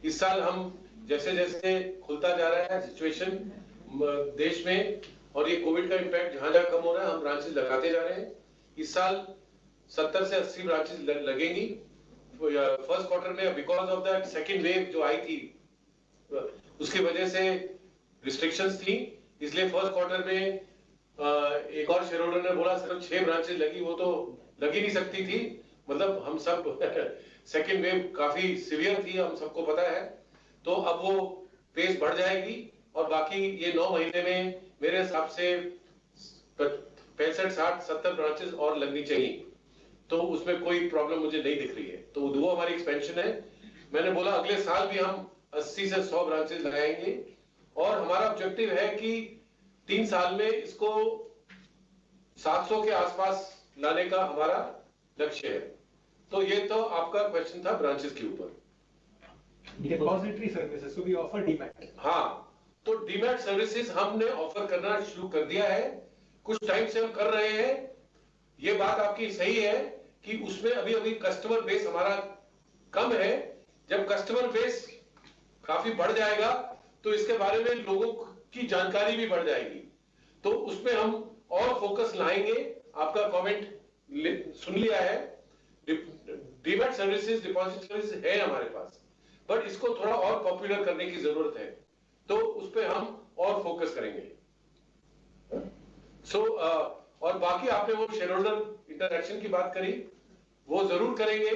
इस साल हम जैसे जैसे खुलता जा रहा है सिचुएशन देश में और ये कोविड का इम्पैक्ट जहां जहां कम हो रहा है, हम ब्रांचेस लगाते जा रहे हैं। इस साल 70 से 80 ब्रांचेस लगेंगी फर्स्ट क्वार्टर में। Because of that second wave जो आई थी उसकी वजह से रिस्ट्रिक्शंस थी, इसलिए फर्स्ट क्वार्टर में एक और शेयर होल्डर ने बोला सिर्फ 6 ब्रांचेस लगी, वो तो लग ही नहीं सकती थी। मतलब हम सब सेकेंड वेव काफी सीवियर थी, हम सबको पता है। तो अब वो पेस बढ़ जाएगी और बाकी ये 9 महीने में मेरे हिसाब से 65, 60, 70 ब्रांचेस और लगनी चाहिए, तो उसमें कोई प्रॉब्लम मुझे नहीं दिख रही है। तो वो हमारी एक्सपेंशन है। मैंने बोला अगले साल भी हम 80 से 100 ब्रांचेस लगाएंगे और हमारा ऑब्जेक्टिव है कि 3 साल में इसको 700 के आसपास लाने का हमारा लक्ष्य है। तो ये तो आपका क्वेश्चन था ब्रांचेस के ऊपर। Depository services, so we offer DMAT. हाँ, तो डीमैट सर्विसेज हमने ऑफर करना शुरू कर दिया है, कुछ टाइम से हम कर रहे हैं। ये बात आपकी सही है कि उसमें अभी कस्टमर बेस हमारा कम है। जब कस्टमर बेस काफी बढ़ जाएगा तो इसके बारे में लोगों की जानकारी भी बढ़ जाएगी, तो उसमें हम और फोकस लाएंगे। आपका कमेंट सुन लिया है। डीमैट सर्विसेज, डिपॉजिट सर्विसेज है हमारे पास, बट इसको थोड़ा और पॉपुलर करने की जरूरत है, तो उस पर हम और फोकस करेंगे। और बाकी आपने वो शेयर होल्डर इंटरैक्शन की बात करी, वो जरूर करेंगे।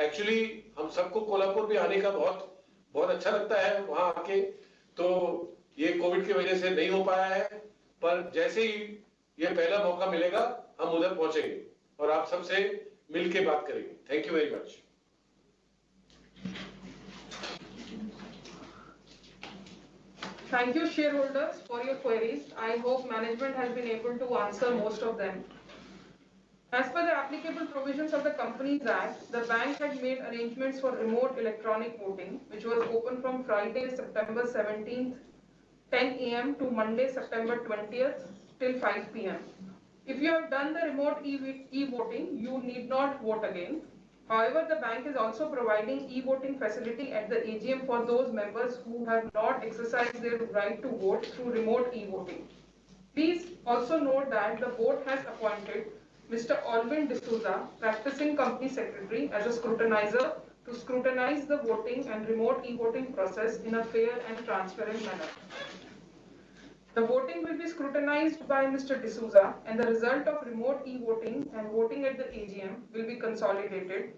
एक्चुअली हम सबको कोल्हापुर भी आने का बहुत अच्छा लगता है वहां आके, तो ये कोविड की वजह से नहीं हो पाया है, पर जैसे ही ये पहला मौका मिलेगा हम उधर पहुंचेंगे और आप सबसे मिलके बात करेंगे। Thank you very much. Thank you, shareholders, for your queries. I hope management has been able to answer most of them. As per the applicable provisions of the Companies Act, the bank had made arrangements for remote electronic voting, which was open from Friday, September 17th, 10 a.m. to Monday, September 20th, till 5 p.m. If you have done the remote e-voting, you need not vote again. However, the bank is also providing e-voting facility at the AGM for those members who have not exercised their right to vote through remote e-voting. Please also note that the board has appointed Mr. Alvin D'Souza, practicing company secretary, as a scrutinizer to scrutinize the voting and remote e-voting process in a fair and transparent manner. The voting will be scrutinized by Mr. D'Souza, and the result of remote e-voting and voting at the AGM will be consolidated,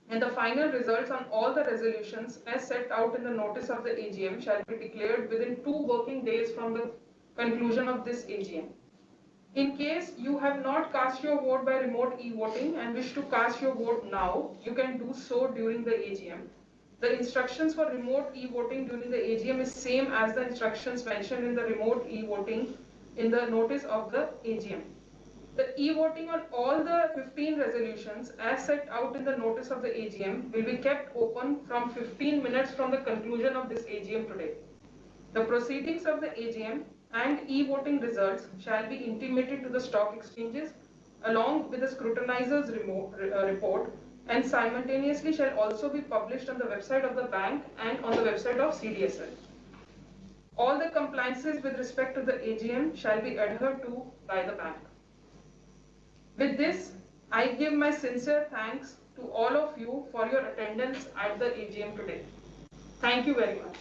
and the final results on all the resolutions as set out in the notice of the AGM shall be declared within 2 working days from the conclusion of this AGM. In case you have not cast your vote by remote e-voting and wish to cast your vote now, you can do so during the AGM. The instructions for remote e-voting during the AGM is same as the instructions mentioned in the remote e-voting in the notice of the AGM. The e-voting on all the 15 resolutions as set out in the notice of the AGM will be kept open from 15 minutes from the conclusion of this AGM today. The proceedings of the AGM and e-voting results shall be intimated to the stock exchanges along with the scrutinizer's report, and simultaneously shall also be published on the website of the bank and on the website of CDSL. All the compliances with respect to the AGM shall be adhered to by the bank. With this, I give my sincere thanks to all of you for your attendance at the AGM today. Thank you very much.